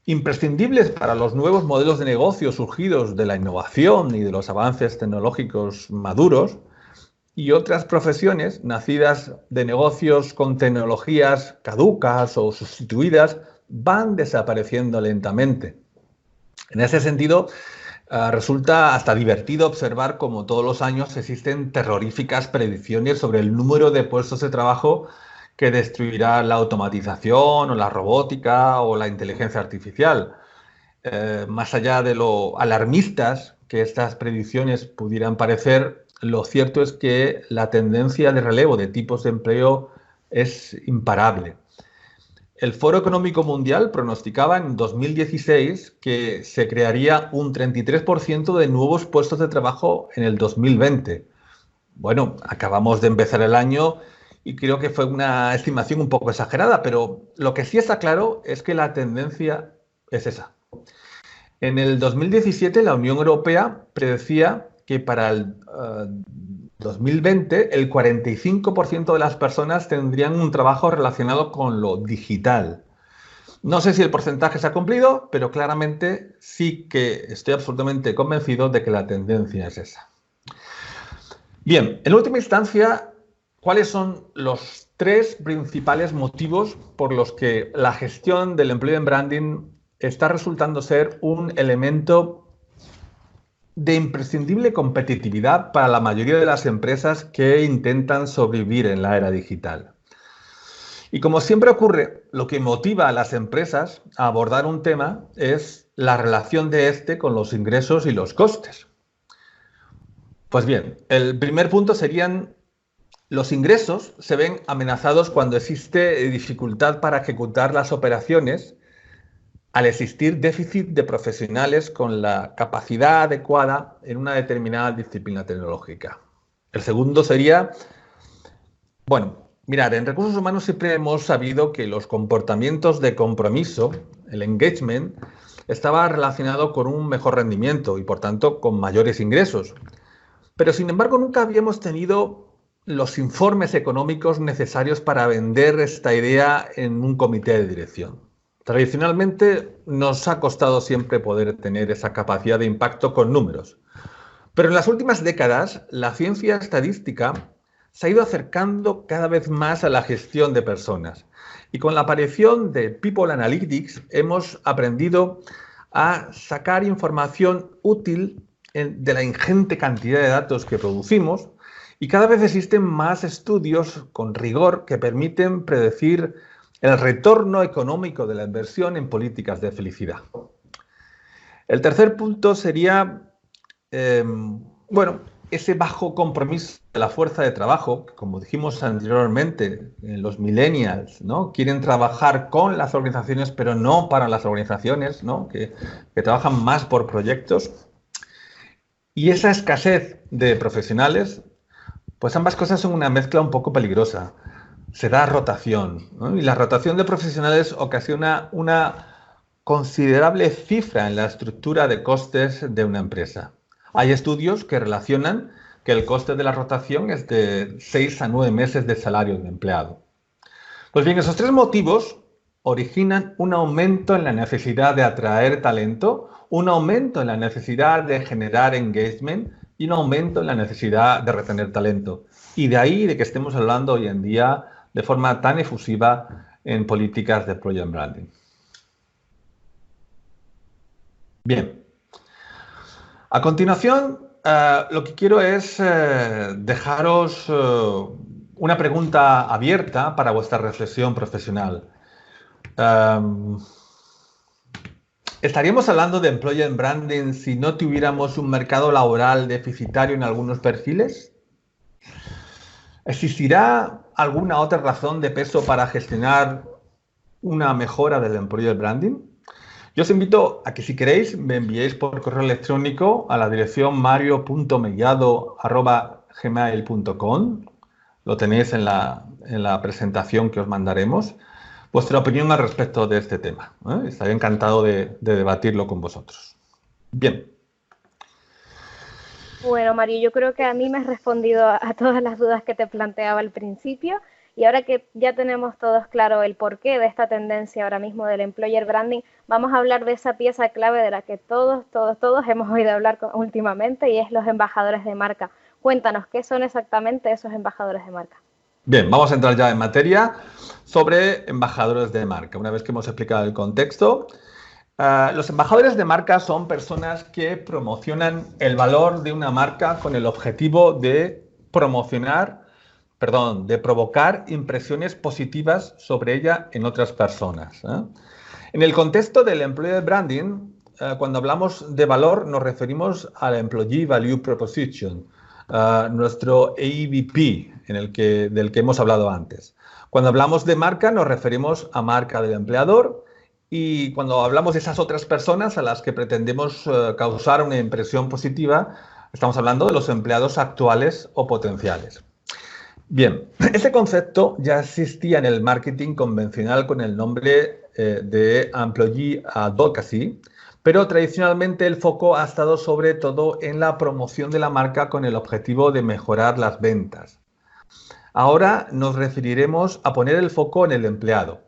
imprescindibles para los nuevos modelos de negocio surgidos de la innovación y de los avances tecnológicos maduros, y otras profesiones nacidas de negocios con tecnologías caducas o sustituidas van desapareciendo lentamente. En ese sentido, resulta hasta divertido observar cómo todos los años existen terroríficas predicciones sobre el número de puestos de trabajo que destruirá la automatización o la robótica o la inteligencia artificial. Más allá de lo alarmistas que estas predicciones pudieran parecer, lo cierto es que la tendencia de relevo de tipos de empleo es imparable. El Foro Económico Mundial pronosticaba en 2016 que se crearía un 33% de nuevos puestos de trabajo en el 2020. Bueno, acabamos de empezar el año y creo que fue una estimación un poco exagerada, pero lo que sí está claro es que la tendencia es esa. En el 2017 la Unión Europea predecía que para el 2020 el 45% de las personas tendrían un trabajo relacionado con lo digital. No sé si el porcentaje se ha cumplido, pero claramente sí que estoy absolutamente convencido de que la tendencia es esa. Bien, en última instancia, ¿cuáles son los tres principales motivos por los que la gestión del empleo en branding está resultando ser un elemento de imprescindible competitividad para la mayoría de las empresas que intentan sobrevivir en la era digital? Y como siempre ocurre, lo que motiva a las empresas a abordar un tema es la relación de este con los ingresos y los costes. Pues bien, el primer punto serían: los ingresos se ven amenazados cuando existe dificultad para ejecutar las operaciones al existir déficit de profesionales con la capacidad adecuada en una determinada disciplina tecnológica. El segundo sería, bueno, mirad, en recursos humanos siempre hemos sabido que los comportamientos de compromiso, el engagement, estaba relacionado con un mejor rendimiento y, por tanto, con mayores ingresos. Pero, sin embargo, nunca habíamos tenido los informes económicos necesarios para vender esta idea en un comité de dirección. Tradicionalmente nos ha costado siempre poder tener esa capacidad de impacto con números. Pero en las últimas décadas, la ciencia estadística se ha ido acercando cada vez más a la gestión de personas. Y con la aparición de People Analytics hemos aprendido a sacar información útil de la ingente cantidad de datos que producimos, y cada vez existen más estudios con rigor que permiten predecir el retorno económico de la inversión en políticas de felicidad. El tercer punto sería, ese bajo compromiso de la fuerza de trabajo, que, como dijimos anteriormente, los millennials, ¿no?, quieren trabajar con las organizaciones, pero no para las organizaciones, ¿no?, que trabajan más por proyectos. Y esa escasez de profesionales, pues ambas cosas son una mezcla un poco peligrosa. Se da rotación, ¿no? Y la rotación de profesionales ocasiona una considerable cifra en la estructura de costes de una empresa. Hay estudios que relacionan que el coste de la rotación es de 6 a 9 meses de salario de empleado. Pues bien, esos tres motivos originan un aumento en la necesidad de atraer talento, un aumento en la necesidad de generar engagement y un aumento en la necesidad de retener talento. Y de ahí de que estemos hablando hoy en día de forma tan efusiva en políticas de employer branding. Bien. A continuación, lo que quiero es dejaros una pregunta abierta para vuestra reflexión profesional. ¿Estaríamos hablando de employer branding si no tuviéramos un mercado laboral deficitario en algunos perfiles? ¿Existirá alguna otra razón de peso para gestionar una mejora del employer branding? Yo os invito a que, si queréis, me enviéis por correo electrónico a la dirección mario.mellado@gmail.com. Lo tenéis en la presentación que os mandaremos. Vuestra opinión al respecto de este tema. Estaré encantado de debatirlo con vosotros. Bien. Bueno, Mario, yo creo que a mí me has respondido a todas las dudas que te planteaba al principio. Y ahora que ya tenemos todos claro el porqué de esta tendencia ahora mismo del employer branding, vamos a hablar de esa pieza clave de la que todos hemos oído hablar últimamente, y es los embajadores de marca. Cuéntanos, ¿qué son exactamente esos embajadores de marca? Bien, vamos a entrar ya en materia sobre embajadores de marca. Una vez que hemos explicado el contexto, los embajadores de marca son personas que promocionan el valor de una marca con el objetivo de provocar impresiones positivas sobre ella en otras personas. En el contexto del employer branding, cuando hablamos de valor, nos referimos al Employee Value Proposition, nuestro AVP, del que hemos hablado antes. Cuando hablamos de marca, nos referimos a marca del empleador, y cuando hablamos de esas otras personas a las que pretendemos causar una impresión positiva, estamos hablando de los empleados actuales o potenciales. Bien, este concepto ya existía en el marketing convencional con el nombre de Employee Advocacy, pero tradicionalmente el foco ha estado sobre todo en la promoción de la marca con el objetivo de mejorar las ventas. Ahora nos referiremos a poner el foco en el empleado.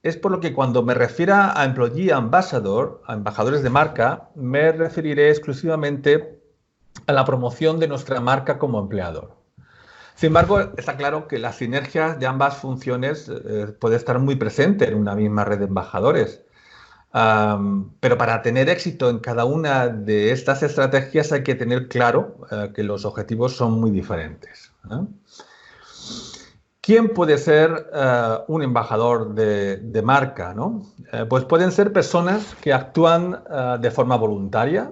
Es por lo que cuando me refiera a Employee Ambassador, a embajadores de marca, me referiré exclusivamente a la promoción de nuestra marca como empleador. Sin embargo, está claro que las sinergias de ambas funciones puede estar muy presente en una misma red de embajadores. Pero para tener éxito en cada una de estas estrategias hay que tener claro que los objetivos son muy diferentes. ¿Quién puede ser un embajador de marca, ¿no? Pues pueden ser personas que actúan de forma voluntaria.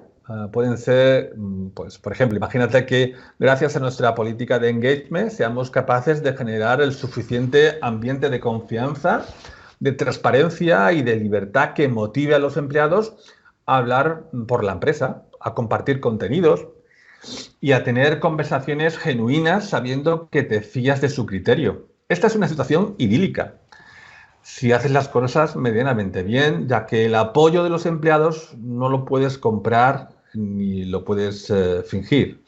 Pueden ser, pues, por ejemplo, imagínate que gracias a nuestra política de engagement seamos capaces de generar el suficiente ambiente de confianza, de transparencia y de libertad que motive a los empleados a hablar por la empresa, a compartir contenidos y a tener conversaciones genuinas sabiendo que te fías de su criterio. Esta es una situación idílica si haces las cosas medianamente bien, ya que el apoyo de los empleados no lo puedes comprar ni lo puedes fingir.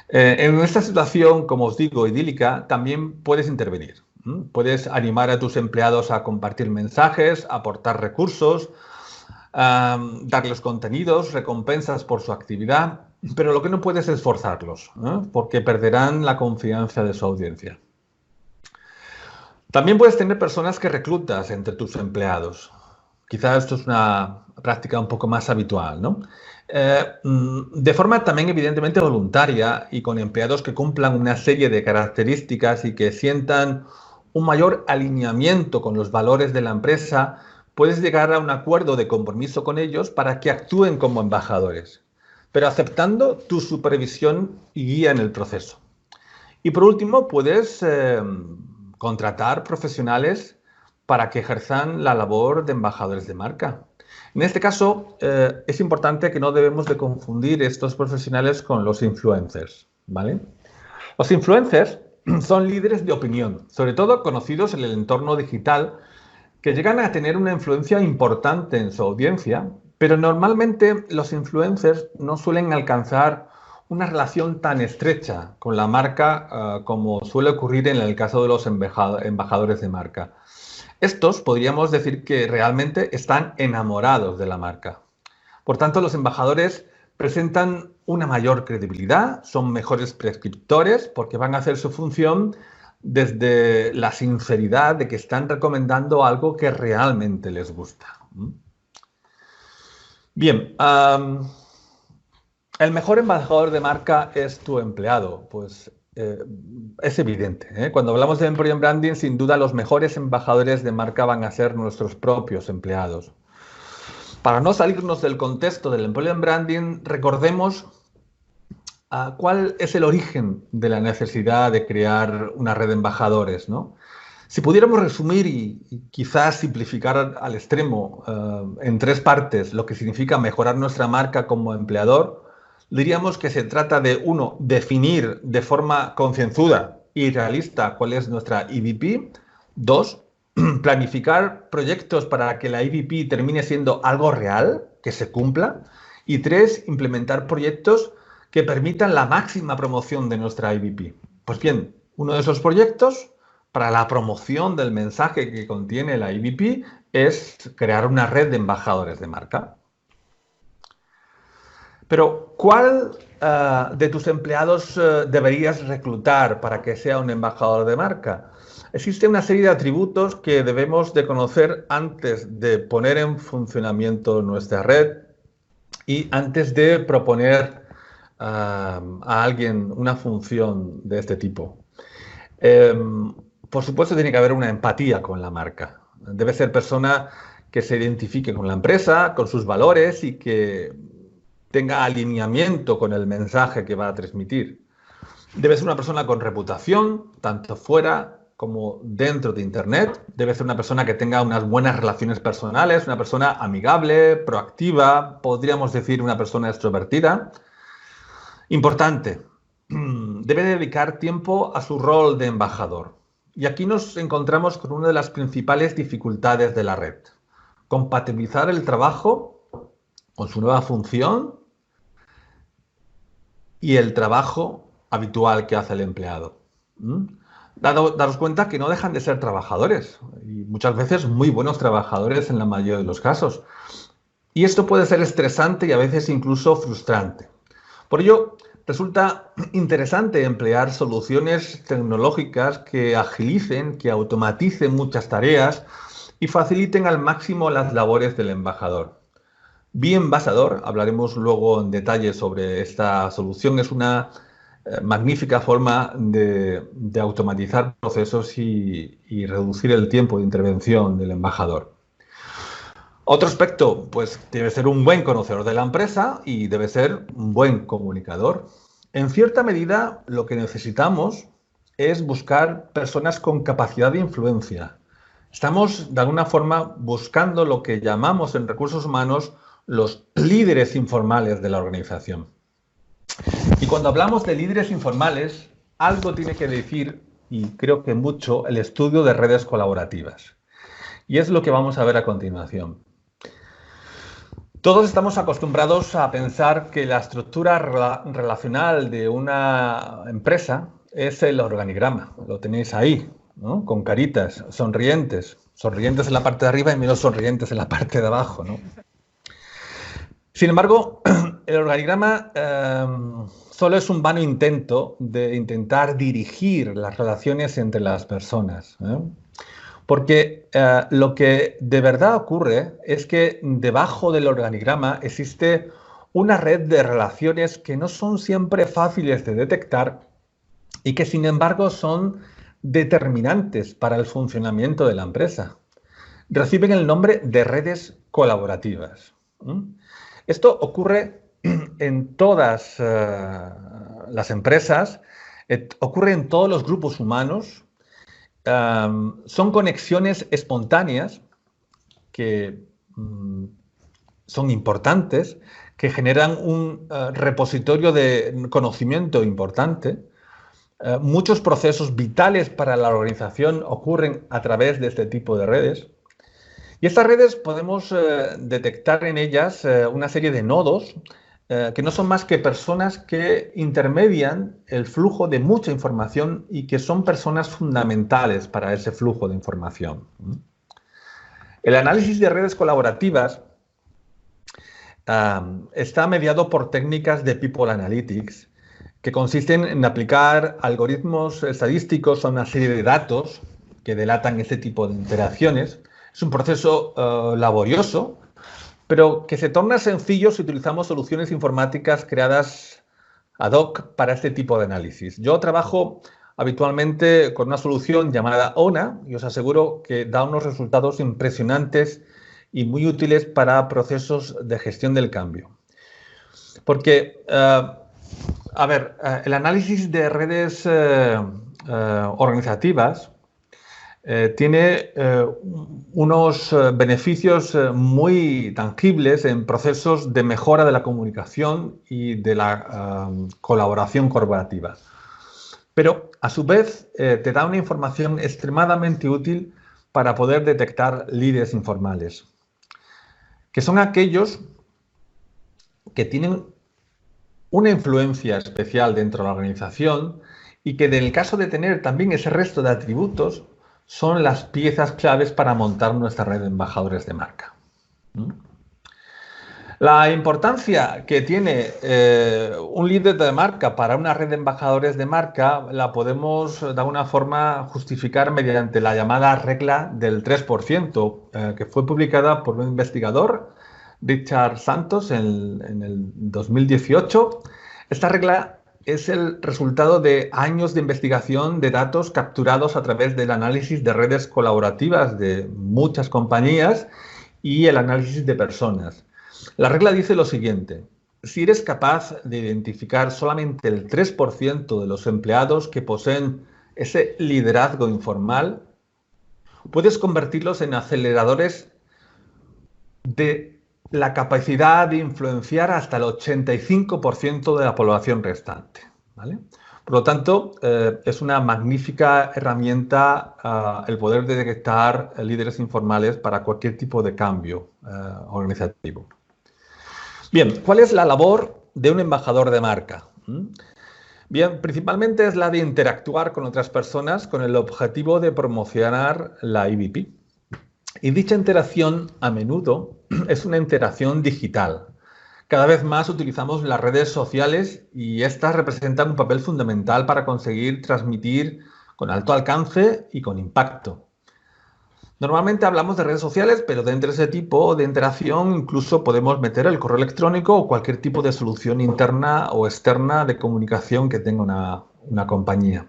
En esta situación, como os digo, idílica, también puedes intervenir. Puedes animar a tus empleados a compartir mensajes, aportar recursos, darles contenidos, recompensas por su actividad. pero lo que no puedes es forzarlos, porque perderán la confianza de su audiencia. También puedes tener personas que reclutas entre tus empleados. Quizás esto es una práctica un poco más habitual, ¿no? De forma también evidentemente voluntaria y con empleados que cumplan una serie de características y que sientan un mayor alineamiento con los valores de la empresa, puedes llegar a un acuerdo de compromiso con ellos para que actúen como embajadores, pero aceptando tu supervisión y guía en el proceso. Y por último, puedes contratar profesionales para que ejerzan la labor de embajadores de marca. En este caso, es importante que no debemos de confundir estos profesionales con los influencers, ¿vale? Los influencers son líderes de opinión, sobre todo conocidos en el entorno digital, que llegan a tener una influencia importante en su audiencia, pero normalmente los influencers no suelen alcanzar una relación tan estrecha con la marca como suele ocurrir en el caso de los embajadores de marca. Estos podríamos decir que realmente están enamorados de la marca. Por tanto, los embajadores presentan una mayor credibilidad, son mejores prescriptores porque van a hacer su función desde la sinceridad de que están recomendando algo que realmente les gusta. Bien, el mejor embajador de marca es tu empleado. Pues es evidente, ¿eh? Cuando hablamos de Employer Branding, sin duda los mejores embajadores de marca van a ser nuestros propios empleados. Para no salirnos del contexto del Employer Branding, recordemos cuál es el origen de la necesidad de crear una red de embajadores, ¿no? Si pudiéramos resumir y quizás simplificar al extremo en 3 partes lo que significa mejorar nuestra marca como empleador, diríamos que se trata de, 1, definir de forma concienzuda y realista cuál es nuestra EVP. 2, planificar proyectos para que la EVP termine siendo algo real, que se cumpla. Y 3, implementar proyectos que permitan la máxima promoción de nuestra EVP. Pues bien, uno de esos proyectos para la promoción del mensaje que contiene la EVP es crear una red de embajadores de marca. Pero, ¿cuál de tus empleados deberías reclutar para que sea un embajador de marca? Existe una serie de atributos que debemos de conocer antes de poner en funcionamiento nuestra red y antes de proponer a alguien una función de este tipo. Por supuesto, tiene que haber una empatía con la marca. Debe ser persona que se identifique con la empresa, con sus valores y que tenga alineamiento con el mensaje que va a transmitir. Debe ser una persona con reputación, tanto fuera como dentro de Internet. Debe ser una persona que tenga unas buenas relaciones personales, una persona amigable, proactiva, podríamos decir una persona extrovertida. Importante, debe dedicar tiempo a su rol de embajador. Y aquí nos encontramos con una de las principales dificultades de la red. Compatibilizar el trabajo con su nueva función y el trabajo habitual que hace el empleado. Daros cuenta que no dejan de ser trabajadores y muchas veces muy buenos trabajadores en la mayoría de los casos. Y esto puede ser estresante y a veces incluso frustrante. Por ello, resulta interesante emplear soluciones tecnológicas que agilicen, que automaticen muchas tareas y faciliten al máximo las labores del embajador. Be-Ambassador, hablaremos luego en detalle sobre esta solución, es una magnífica forma de automatizar procesos y reducir el tiempo de intervención del embajador. Otro aspecto, pues debe ser un buen conocedor de la empresa y debe ser un buen comunicador. En cierta medida, lo que necesitamos es buscar personas con capacidad de influencia. Estamos, de alguna forma, buscando lo que llamamos en recursos humanos los líderes informales de la organización. Y cuando hablamos de líderes informales, algo tiene que decir, y creo que mucho, el estudio de redes colaborativas. Y es lo que vamos a ver a continuación. Todos estamos acostumbrados a pensar que la estructura relacional de una empresa es el organigrama. Lo tenéis ahí, ¿no? Con caritas, sonrientes. Sonrientes en la parte de arriba y menos sonrientes en la parte de abajo, ¿no? Sin embargo, el organigrama solo es un vano intento de intentar dirigir las relaciones entre las personas, ¿eh? Porque lo que de verdad ocurre es que debajo del organigrama existe una red de relaciones que no son siempre fáciles de detectar y que sin embargo son determinantes para el funcionamiento de la empresa. Reciben el nombre de redes colaborativas. Esto ocurre en todas las empresas, ocurre en todos los grupos humanos. Son conexiones espontáneas que son importantes, que generan un repositorio de conocimiento importante. Muchos procesos vitales para la organización ocurren a través de este tipo de redes. Y estas redes podemos detectar en ellas una serie de nodos que no son más que personas que intermedian el flujo de mucha información y que son personas fundamentales para ese flujo de información. El análisis de redes colaborativas está mediado por técnicas de People Analytics que consisten en aplicar algoritmos estadísticos a una serie de datos que delatan este tipo de interacciones. Es un proceso laborioso, pero que se torna sencillo si utilizamos soluciones informáticas creadas ad hoc para este tipo de análisis. Yo trabajo habitualmente con una solución llamada ONA y os aseguro que da unos resultados impresionantes y muy útiles para procesos de gestión del cambio. Porque, el análisis de redes organizativas tiene unos beneficios muy tangibles en procesos de mejora de la comunicación y de la colaboración corporativa. Pero, a su vez, te da una información extremadamente útil para poder detectar líderes informales, que son aquellos que tienen una influencia especial dentro de la organización y que, en el caso de tener también ese resto de atributos, son las piezas claves para montar nuestra red de embajadores de marca. La importancia que tiene un líder de marca para una red de embajadores de marca la podemos de alguna forma justificar mediante la llamada regla del 3%, que fue publicada por un investigador, Richard Santos, en el 2018. Esta regla es el resultado de años de investigación de datos capturados a través del análisis de redes colaborativas de muchas compañías y el análisis de personas. La regla dice lo siguiente: si eres capaz de identificar solamente el 3% de los empleados que poseen ese liderazgo informal, puedes convertirlos en aceleradores de la capacidad de influenciar hasta el 85% de la población restante, ¿vale? Por lo tanto, es una magnífica herramienta el poder detectar líderes informales para cualquier tipo de cambio organizativo. Bien, ¿cuál es la labor de un embajador de marca? Bien, principalmente es la de interactuar con otras personas con el objetivo de promocionar la EVP. Y dicha interacción a menudo es una interacción digital. Cada vez más utilizamos las redes sociales y estas representan un papel fundamental para conseguir transmitir con alto alcance y con impacto. Normalmente hablamos de redes sociales, pero dentro de ese tipo de interacción incluso podemos meter el correo electrónico o cualquier tipo de solución interna o externa de comunicación que tenga una compañía.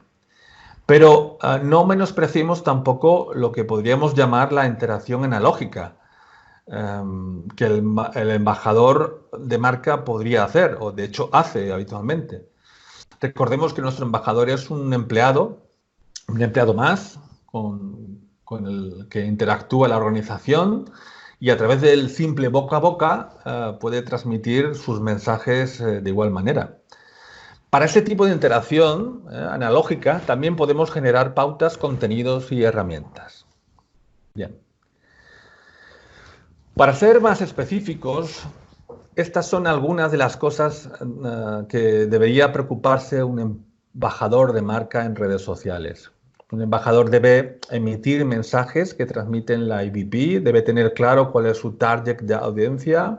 Pero no menospreciemos tampoco lo que podríamos llamar la interacción analógica, que el embajador de marca podría hacer, o de hecho hace habitualmente. Recordemos que nuestro embajador es un empleado más con el que interactúa la organización y a través del simple boca a boca puede transmitir sus mensajes de igual manera. Para este tipo de interacción analógica también podemos generar pautas, contenidos y herramientas. Bien. Para ser más específicos, estas son algunas de las cosas que debería preocuparse un embajador de marca en redes sociales. Un embajador debe emitir mensajes que transmiten la EVP, debe tener claro cuál es su target de audiencia,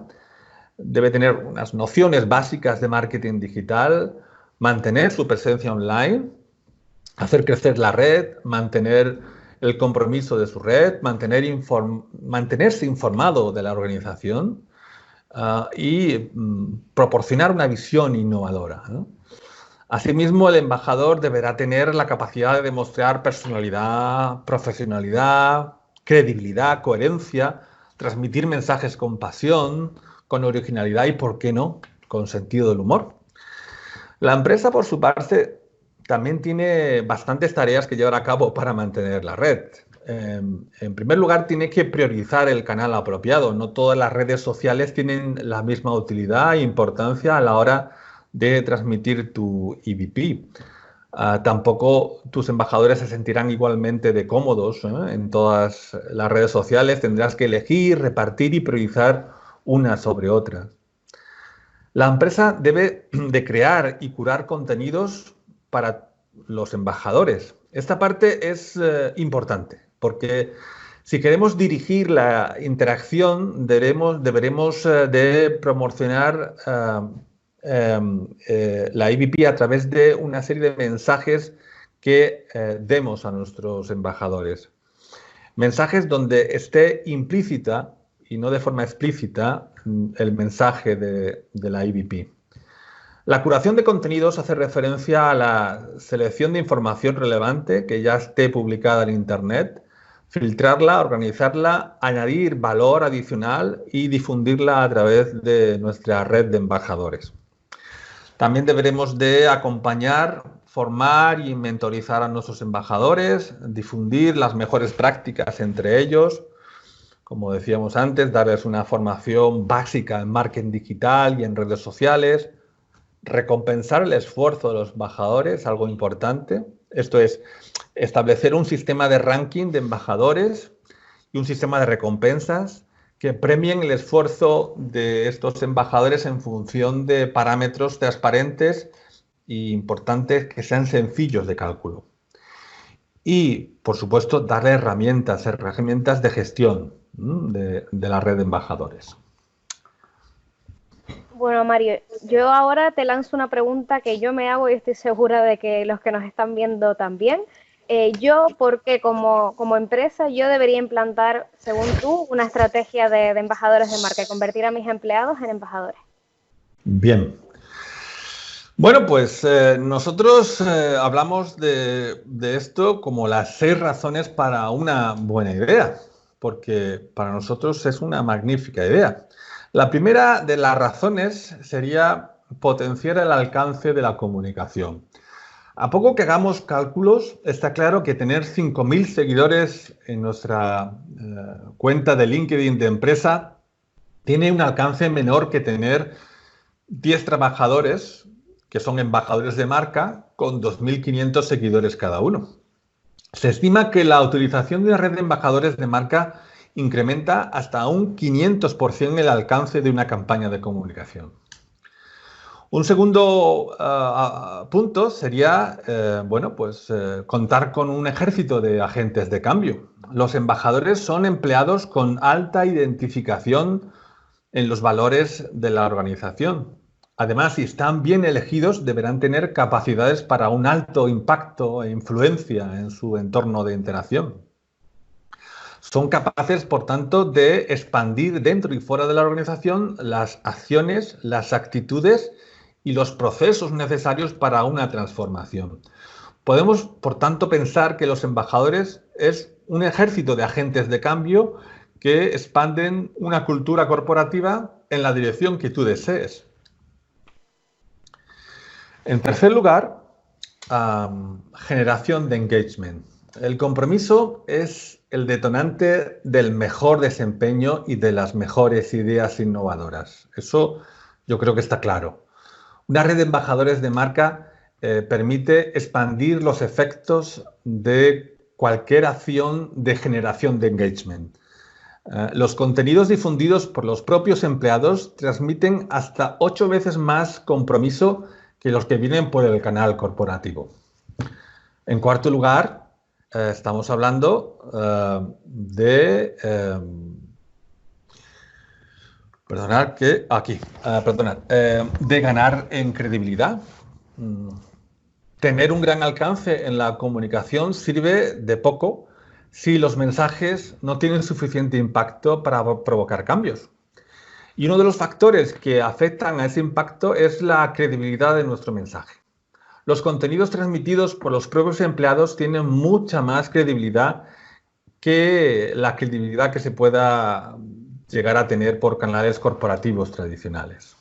debe tener unas nociones básicas de marketing digital, mantener su presencia online, hacer crecer la red, mantener el compromiso de su red, mantenerse informado de la organización y proporcionar una visión innovadora, ¿no? Asimismo, el embajador deberá tener la capacidad de demostrar personalidad, profesionalidad, credibilidad, coherencia, transmitir mensajes con pasión, con originalidad y, ¿por qué no?, con sentido del humor. La empresa, por su parte, también tiene bastantes tareas que llevar a cabo para mantener la red. En primer lugar, tiene que priorizar el canal apropiado. No todas las redes sociales tienen la misma utilidad e importancia a la hora de transmitir tu EVP. Tampoco tus embajadores se sentirán igualmente de cómodos, en todas las redes sociales. Tendrás que elegir, repartir y priorizar unas sobre otras. La empresa debe de crear y curar contenidos para los embajadores. Esta parte es importante porque si queremos dirigir la interacción deberemos de promocionar la EVP a través de una serie de mensajes que demos a nuestros embajadores. Mensajes donde esté implícita y no de forma explícita el mensaje de la EVP. La curación de contenidos hace referencia a la selección de información relevante que ya esté publicada en Internet, filtrarla, organizarla, añadir valor adicional y difundirla a través de nuestra red de embajadores. También deberemos de acompañar, formar y mentorizar a nuestros embajadores, difundir las mejores prácticas entre ellos, como decíamos antes, darles una formación básica en marketing digital y en redes sociales, recompensar el esfuerzo de los embajadores, algo importante. Esto es, establecer un sistema de ranking de embajadores y un sistema de recompensas que premien el esfuerzo de estos embajadores en función de parámetros transparentes e importantes que sean sencillos de cálculo. Y, por supuesto, darle herramientas de gestión de la red de embajadores. Bueno, Mario, yo ahora te lanzo una pregunta que yo me hago y estoy segura de que los que nos están viendo también. ¿Por qué como empresa yo debería implantar, según tú, una estrategia de embajadores de marca y convertir a mis empleados en embajadores? Bien. Bueno, pues nosotros hablamos de esto como las 6 razones para una buena idea, porque para nosotros es una magnífica idea. La primera de las razones sería potenciar el alcance de la comunicación. A poco que hagamos cálculos, está claro que tener 5.000 seguidores en nuestra cuenta de LinkedIn de empresa tiene un alcance menor que tener 10 trabajadores que son embajadores de marca con 2.500 seguidores cada uno. Se estima que la utilización de una red de embajadores de marca incrementa hasta un 500% el alcance de una campaña de comunicación. Un segundo punto sería, contar con un ejército de agentes de cambio. Los embajadores son empleados con alta identificación en los valores de la organización. Además, si están bien elegidos, deberán tener capacidades para un alto impacto e influencia en su entorno de interacción. Son capaces, por tanto, de expandir dentro y fuera de la organización las acciones, las actitudes y los procesos necesarios para una transformación. Podemos, por tanto, pensar que los embajadores es un ejército de agentes de cambio que expanden una cultura corporativa en la dirección que tú desees. En tercer lugar, generación de engagement. El compromiso es el detonante del mejor desempeño y de las mejores ideas innovadoras. Eso yo creo que está claro. Una red de embajadores de marca permite expandir los efectos de cualquier acción de generación de engagement. Los contenidos difundidos por los propios empleados transmiten hasta 8 veces más compromiso que los que vienen por el canal corporativo. En cuarto lugar, estamos hablando de Perdonad que aquí, de ganar en credibilidad. Tener un gran alcance en la comunicación sirve de poco si los mensajes no tienen suficiente impacto para provocar cambios. Y uno de los factores que afectan a ese impacto es la credibilidad de nuestro mensaje. Los contenidos transmitidos por los propios empleados tienen mucha más credibilidad que la credibilidad que se pueda llegar a tener por canales corporativos tradicionales.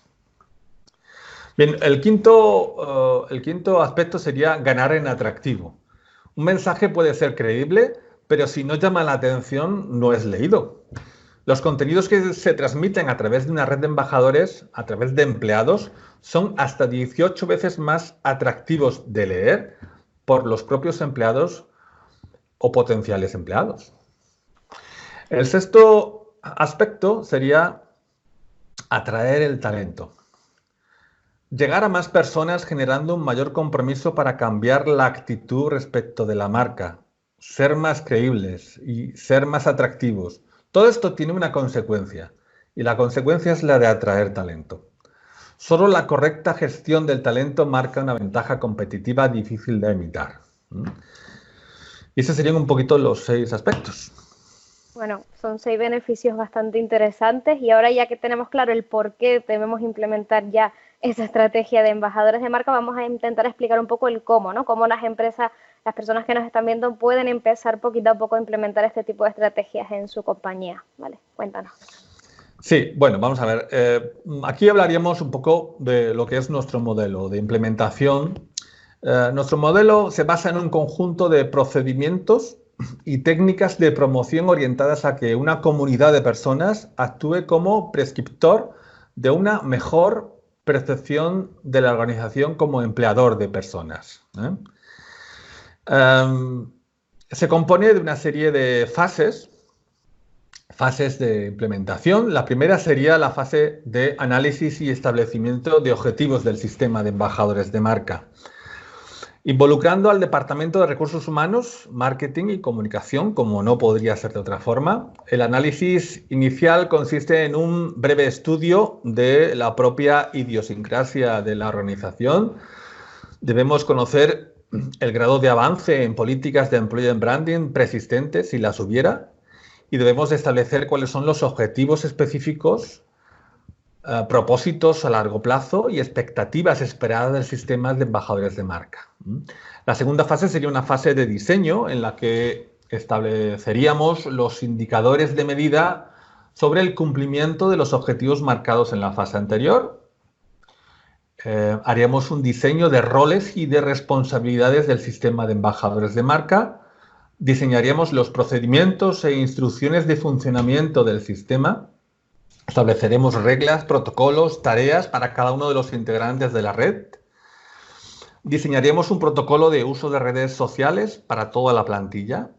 Bien, el quinto aspecto sería ganar en atractivo. Un mensaje puede ser creíble, pero si no llama la atención, no es leído. Los contenidos que se transmiten a través de una red de embajadores, a través de empleados, son hasta 18 veces más atractivos de leer por los propios empleados o potenciales empleados. El sexto aspecto sería atraer el talento. Llegar a más personas generando un mayor compromiso para cambiar la actitud respecto de la marca, ser más creíbles y ser más atractivos. Todo esto tiene una consecuencia, y la consecuencia es la de atraer talento. Solo la correcta gestión del talento marca una ventaja competitiva difícil de imitar. Y esos serían un poquito los 6 aspectos. Bueno, son 6 beneficios bastante interesantes y ahora ya que tenemos claro el por qué debemos implementar ya esa estrategia de embajadores de marca, vamos a intentar explicar un poco el cómo, ¿no? Cómo las empresas, las personas que nos están viendo pueden empezar poquito a poco a implementar este tipo de estrategias en su compañía, ¿vale? Cuéntanos. Sí, bueno, vamos a ver. Aquí hablaríamos un poco de lo que es nuestro modelo de implementación. Nuestro modelo se basa en un conjunto de procedimientos y técnicas de promoción orientadas a que una comunidad de personas actúe como prescriptor de una mejor percepción de la organización como empleador de personas. Se compone de una serie de fases de implementación. La primera sería la fase de análisis y establecimiento de objetivos del sistema de embajadores de marca, involucrando al Departamento de Recursos Humanos, Marketing y Comunicación, como no podría ser de otra forma. El análisis inicial consiste en un breve estudio de la propia idiosincrasia de la organización. Debemos conocer el grado de avance en políticas de employer branding preexistentes, si las hubiera, y debemos establecer cuáles son los objetivos específicos, propósitos a largo plazo y expectativas esperadas del sistema de embajadores de marca. La segunda fase sería una fase de diseño en la que estableceríamos los indicadores de medida sobre el cumplimiento de los objetivos marcados en la fase anterior. Haríamos un diseño de roles y de responsabilidades del sistema de embajadores de marca. Diseñaríamos los procedimientos e instrucciones de funcionamiento del sistema. Estableceremos reglas, protocolos, tareas para cada uno de los integrantes de la red. Diseñaríamos un protocolo de uso de redes sociales para toda la plantilla.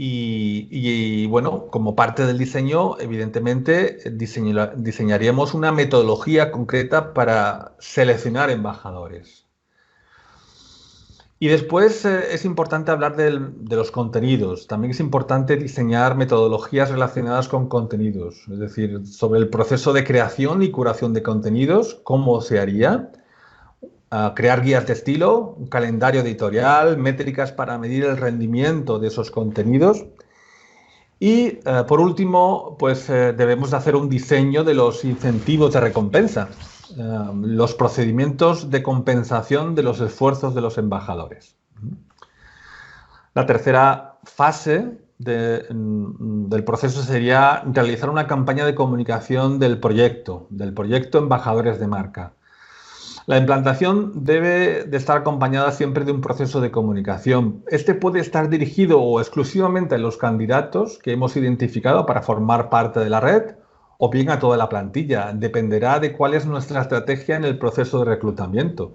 Y bueno, como parte del diseño, evidentemente, diseñaríamos una metodología concreta para seleccionar embajadores. Y después es importante hablar de los contenidos. También es importante diseñar metodologías relacionadas con contenidos, es decir, sobre el proceso de creación y curación de contenidos, cómo se haría, crear guías de estilo, un calendario editorial, métricas para medir el rendimiento de esos contenidos. Y por último, pues debemos de hacer un diseño de los incentivos de recompensa. Los procedimientos de compensación de los esfuerzos de los embajadores. La tercera fase del proceso sería realizar una campaña de comunicación del proyecto Embajadores de Marca. La implantación debe de estar acompañada siempre de un proceso de comunicación. Este puede estar dirigido o exclusivamente a los candidatos que hemos identificado para formar parte de la red, o bien a toda la plantilla. Dependerá de cuál es nuestra estrategia en el proceso de reclutamiento.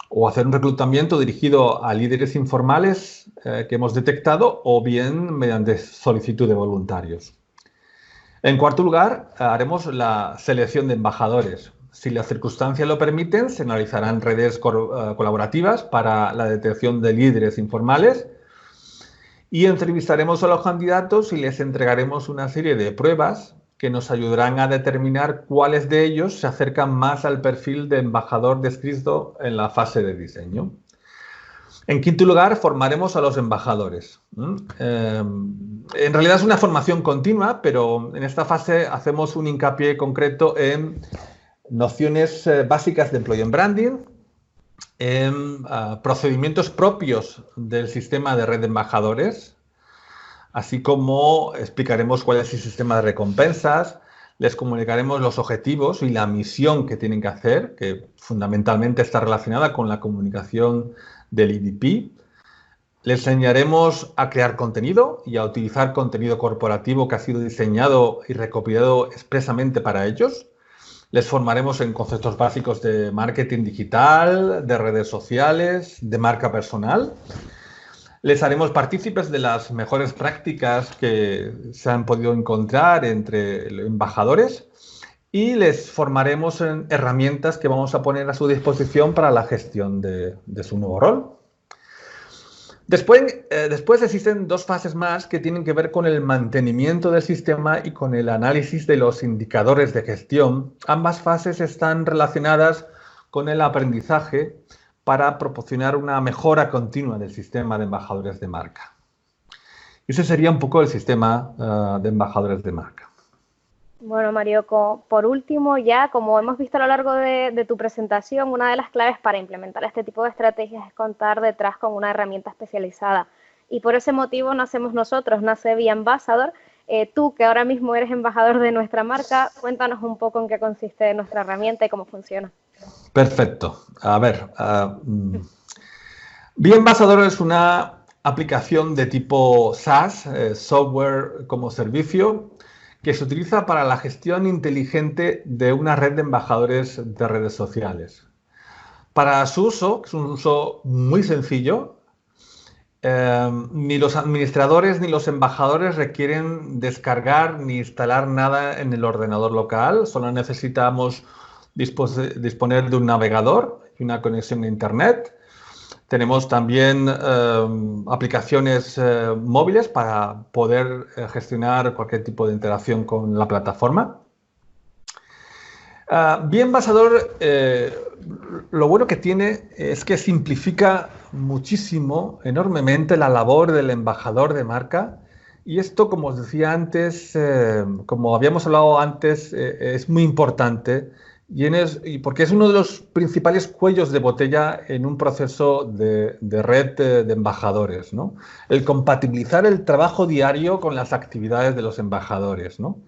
O hacer un reclutamiento dirigido a líderes informales que hemos detectado, o bien mediante solicitud de voluntarios. En cuarto lugar, haremos la selección de embajadores. Si las circunstancias lo permiten, se analizarán redes colaborativas para la detección de líderes informales y entrevistaremos a los candidatos y les entregaremos una serie de pruebas que nos ayudarán a determinar cuáles de ellos se acercan más al perfil de embajador descrito en la fase de diseño. En quinto lugar, formaremos a los embajadores. En realidad es una formación continua, pero en esta fase hacemos un hincapié concreto en nociones básicas de Employer Branding, en procedimientos propios del sistema de red de embajadores, así como explicaremos cuál es el sistema de recompensas, les comunicaremos los objetivos y la misión que tienen que hacer, que fundamentalmente está relacionada con la comunicación del EDP. Les enseñaremos a crear contenido y a utilizar contenido corporativo que ha sido diseñado y recopilado expresamente para ellos. Les formaremos en conceptos básicos de marketing digital, de redes sociales, de marca personal. Les haremos partícipes de las mejores prácticas que se han podido encontrar entre embajadores y les formaremos en herramientas que vamos a poner a su disposición para la gestión de su nuevo rol. Después existen dos fases más que tienen que ver con el mantenimiento del sistema y con el análisis de los indicadores de gestión. Ambas fases están relacionadas con el aprendizaje para proporcionar una mejora continua del sistema de embajadores de marca. Ese sería un poco el sistema de embajadores de marca. Bueno, Mario, por último, ya como hemos visto a lo largo de tu presentación, una de las claves para implementar este tipo de estrategias es contar detrás con una herramienta especializada. Y por ese motivo nacemos nosotros, nace Be Ambassador. Tú, que ahora mismo eres embajador de nuestra marca, cuéntanos un poco en qué consiste nuestra herramienta y cómo funciona. Perfecto. A ver, Be Ambassador es una aplicación de tipo SaaS, software como servicio, que se utiliza para la gestión inteligente de una red de embajadores de redes sociales. Para su uso, que es un uso muy sencillo, ni los administradores ni los embajadores requieren descargar ni instalar nada en el ordenador local, solo necesitamos disponer de un navegador y una conexión a Internet. Tenemos también aplicaciones móviles para poder gestionar cualquier tipo de interacción con la plataforma. Be Ambassador, lo bueno que tiene es que simplifica muchísimo, enormemente, la labor del embajador de marca. Y esto, como os decía antes, como habíamos hablado antes, es muy importante. Y porque es uno de los principales cuellos de botella en un proceso de red de embajadores, ¿no? El compatibilizar el trabajo diario con las actividades de los embajadores, ¿no?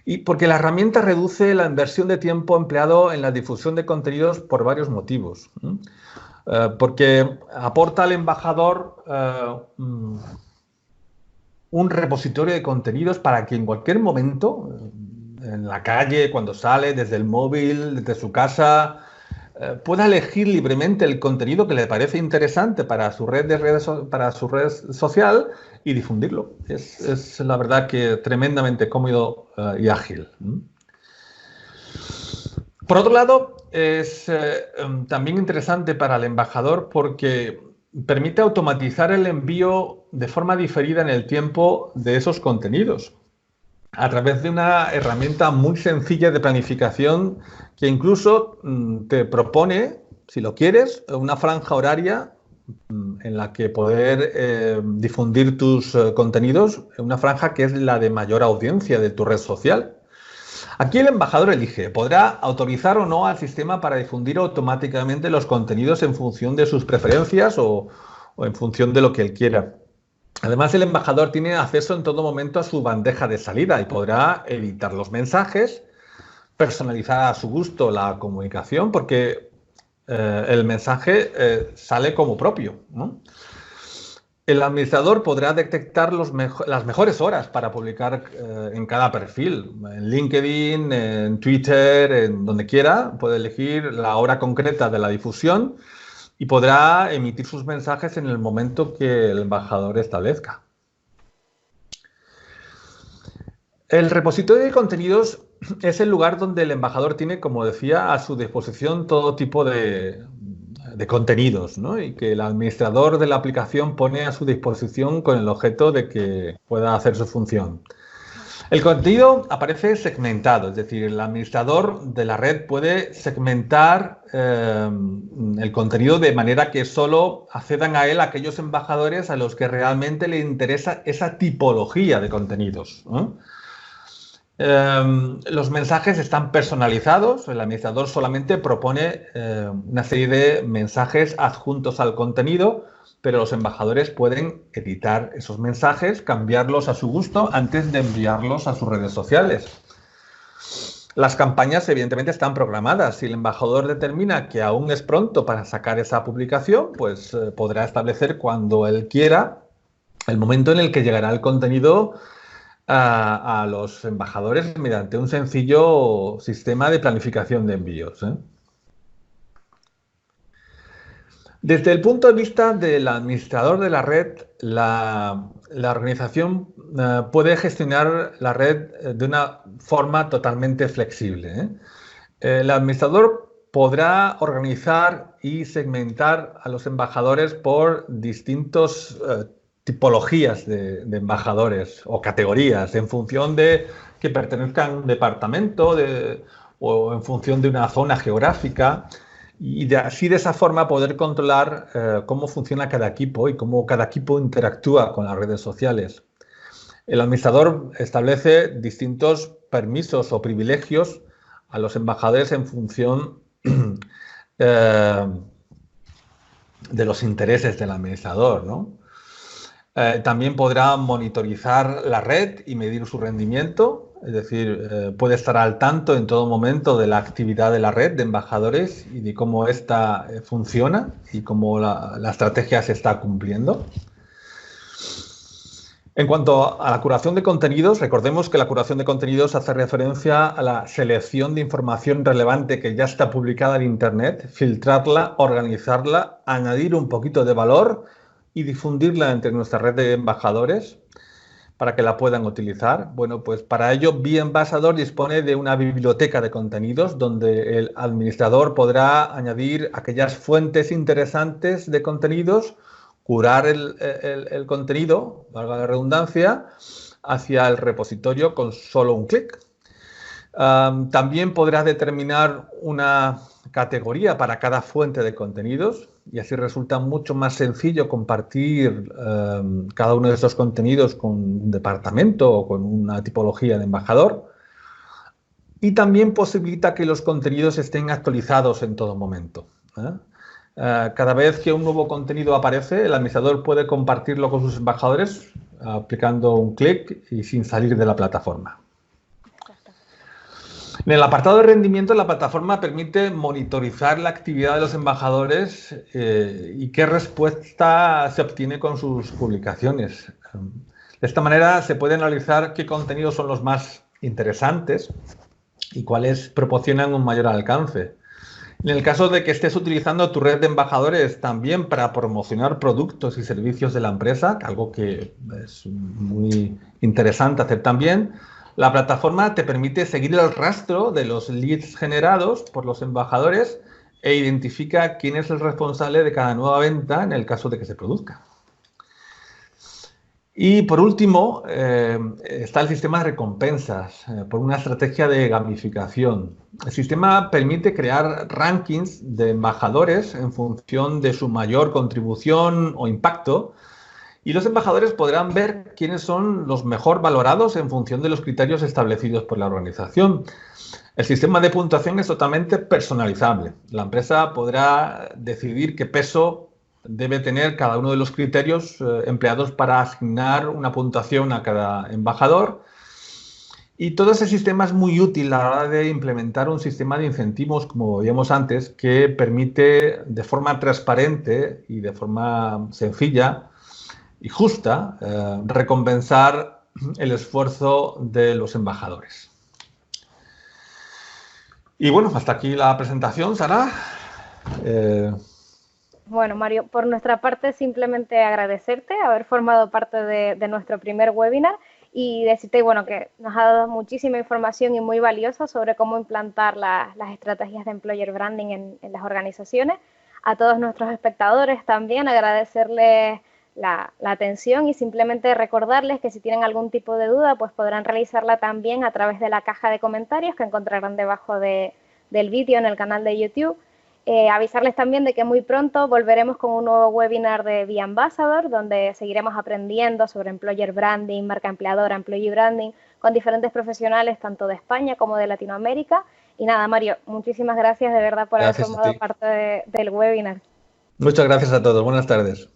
Y porque la herramienta reduce la inversión de tiempo empleado en la difusión de contenidos por varios motivos, ¿no? Porque aporta al embajador un repositorio de contenidos para que en cualquier momento, en la calle, cuando sale, desde el móvil, desde su casa, pueda elegir libremente el contenido que le parece interesante para su red social y difundirlo. Es la verdad que tremendamente cómodo y ágil. Por otro lado, es también interesante para el embajador porque permite automatizar el envío de forma diferida en el tiempo de esos contenidos, a través de una herramienta muy sencilla de planificación que incluso te propone, si lo quieres, una franja horaria en la que poder difundir tus contenidos, una franja que es la de mayor audiencia de tu red social. Aquí el embajador elige, podrá autorizar o no al sistema para difundir automáticamente los contenidos en función de sus preferencias o en función de lo que él quiera. Además, el embajador tiene acceso en todo momento a su bandeja de salida y podrá editar los mensajes, personalizar a su gusto la comunicación, porque el mensaje sale como propio, ¿no? El administrador podrá detectar las mejores horas para publicar en cada perfil, en LinkedIn, en Twitter, en donde quiera. Puede elegir la hora concreta de la difusión y podrá emitir sus mensajes en el momento que el embajador establezca. El repositorio de contenidos es el lugar donde el embajador tiene, como decía, a su disposición todo tipo de contenidos, ¿no? Y que el administrador de la aplicación pone a su disposición con el objeto de que pueda hacer su función. El contenido aparece segmentado, es decir, el administrador de la red puede segmentar el contenido de manera que solo accedan a él aquellos embajadores a los que realmente le interesa esa tipología de contenidos, ¿no? Los mensajes están personalizados, el administrador solamente propone una serie de mensajes adjuntos al contenido, pero los embajadores pueden editar esos mensajes, cambiarlos a su gusto antes de enviarlos a sus redes sociales. Las campañas evidentemente están programadas. Si el embajador determina que aún es pronto para sacar esa publicación, pues podrá establecer cuando él quiera el momento en el que llegará el contenido a los embajadores mediante un sencillo sistema de planificación de envíos, ¿eh? Desde el punto de vista del administrador de la red, la organización puede gestionar la red de una forma totalmente flexible, ¿eh? El administrador podrá organizar y segmentar a los embajadores por distintos tipologías de embajadores o categorías en función de que pertenezcan a un departamento o en función de una zona geográfica y así de esa forma poder controlar cómo funciona cada equipo y cómo cada equipo interactúa con las redes sociales. El administrador establece distintos permisos o privilegios a los embajadores en función de los intereses del administrador, ¿no? También podrá monitorizar la red y medir su rendimiento, es decir, puede estar al tanto en todo momento de la actividad de la red de embajadores y de cómo ésta funciona y cómo la estrategia se está cumpliendo. En cuanto a la curación de contenidos, recordemos que la curación de contenidos hace referencia a la selección de información relevante que ya está publicada en Internet, filtrarla, organizarla, añadir un poquito de valor y difundirla entre nuestra red de embajadores para que la puedan utilizar. Bueno, pues para ello Be-Ambassador dispone de una biblioteca de contenidos donde el administrador podrá añadir aquellas fuentes interesantes de contenidos, curar el contenido, valga la redundancia, hacia el repositorio con solo un clic. También podrá determinar una categoría para cada fuente de contenidos y así resulta mucho más sencillo compartir cada uno de esos contenidos con un departamento o con una tipología de embajador. Y también posibilita que los contenidos estén actualizados en todo momento, ¿eh? Cada vez que un nuevo contenido aparece, el administrador puede compartirlo con sus embajadores aplicando un clic y sin salir de la plataforma. En el apartado de rendimiento, la plataforma permite monitorizar la actividad de los embajadores y qué respuesta se obtiene con sus publicaciones. De esta manera se puede analizar qué contenidos son los más interesantes y cuáles proporcionan un mayor alcance. En el caso de que estés utilizando tu red de embajadores también para promocionar productos y servicios de la empresa, algo que es muy interesante hacer también, la plataforma te permite seguir el rastro de los leads generados por los embajadores e identifica quién es el responsable de cada nueva venta en el caso de que se produzca. Y por último, está el sistema de recompensas por una estrategia de gamificación. El sistema permite crear rankings de embajadores en función de su mayor contribución o impacto y los embajadores podrán ver quiénes son los mejor valorados en función de los criterios establecidos por la organización. El sistema de puntuación es totalmente personalizable. La empresa podrá decidir qué peso debe tener cada uno de los criterios empleados para asignar una puntuación a cada embajador. Y todo ese sistema es muy útil a la hora de implementar un sistema de incentivos, como veíamos antes, que permite de forma transparente y de forma sencilla y justa recompensar el esfuerzo de los embajadores. Y bueno, hasta aquí la presentación, Sara. Bueno, Mario, por nuestra parte simplemente agradecerte haber formado parte de nuestro primer webinar y decirte, bueno, que nos ha dado muchísima información y muy valiosa sobre cómo implantar las estrategias de employer branding en las organizaciones. A todos nuestros espectadores también agradecerles la atención, y simplemente recordarles que si tienen algún tipo de duda, pues podrán realizarla también a través de la caja de comentarios que encontrarán debajo del vídeo en el canal de YouTube. Avisarles también de que muy pronto volveremos con un nuevo webinar de Be Ambassador, donde seguiremos aprendiendo sobre Employer Branding, marca empleadora, Employee Branding, con diferentes profesionales tanto de España como de Latinoamérica. Y nada, Mario, muchísimas gracias de verdad por haber Gracias a formado ti. parte del webinar. Muchas gracias a todos. Buenas tardes.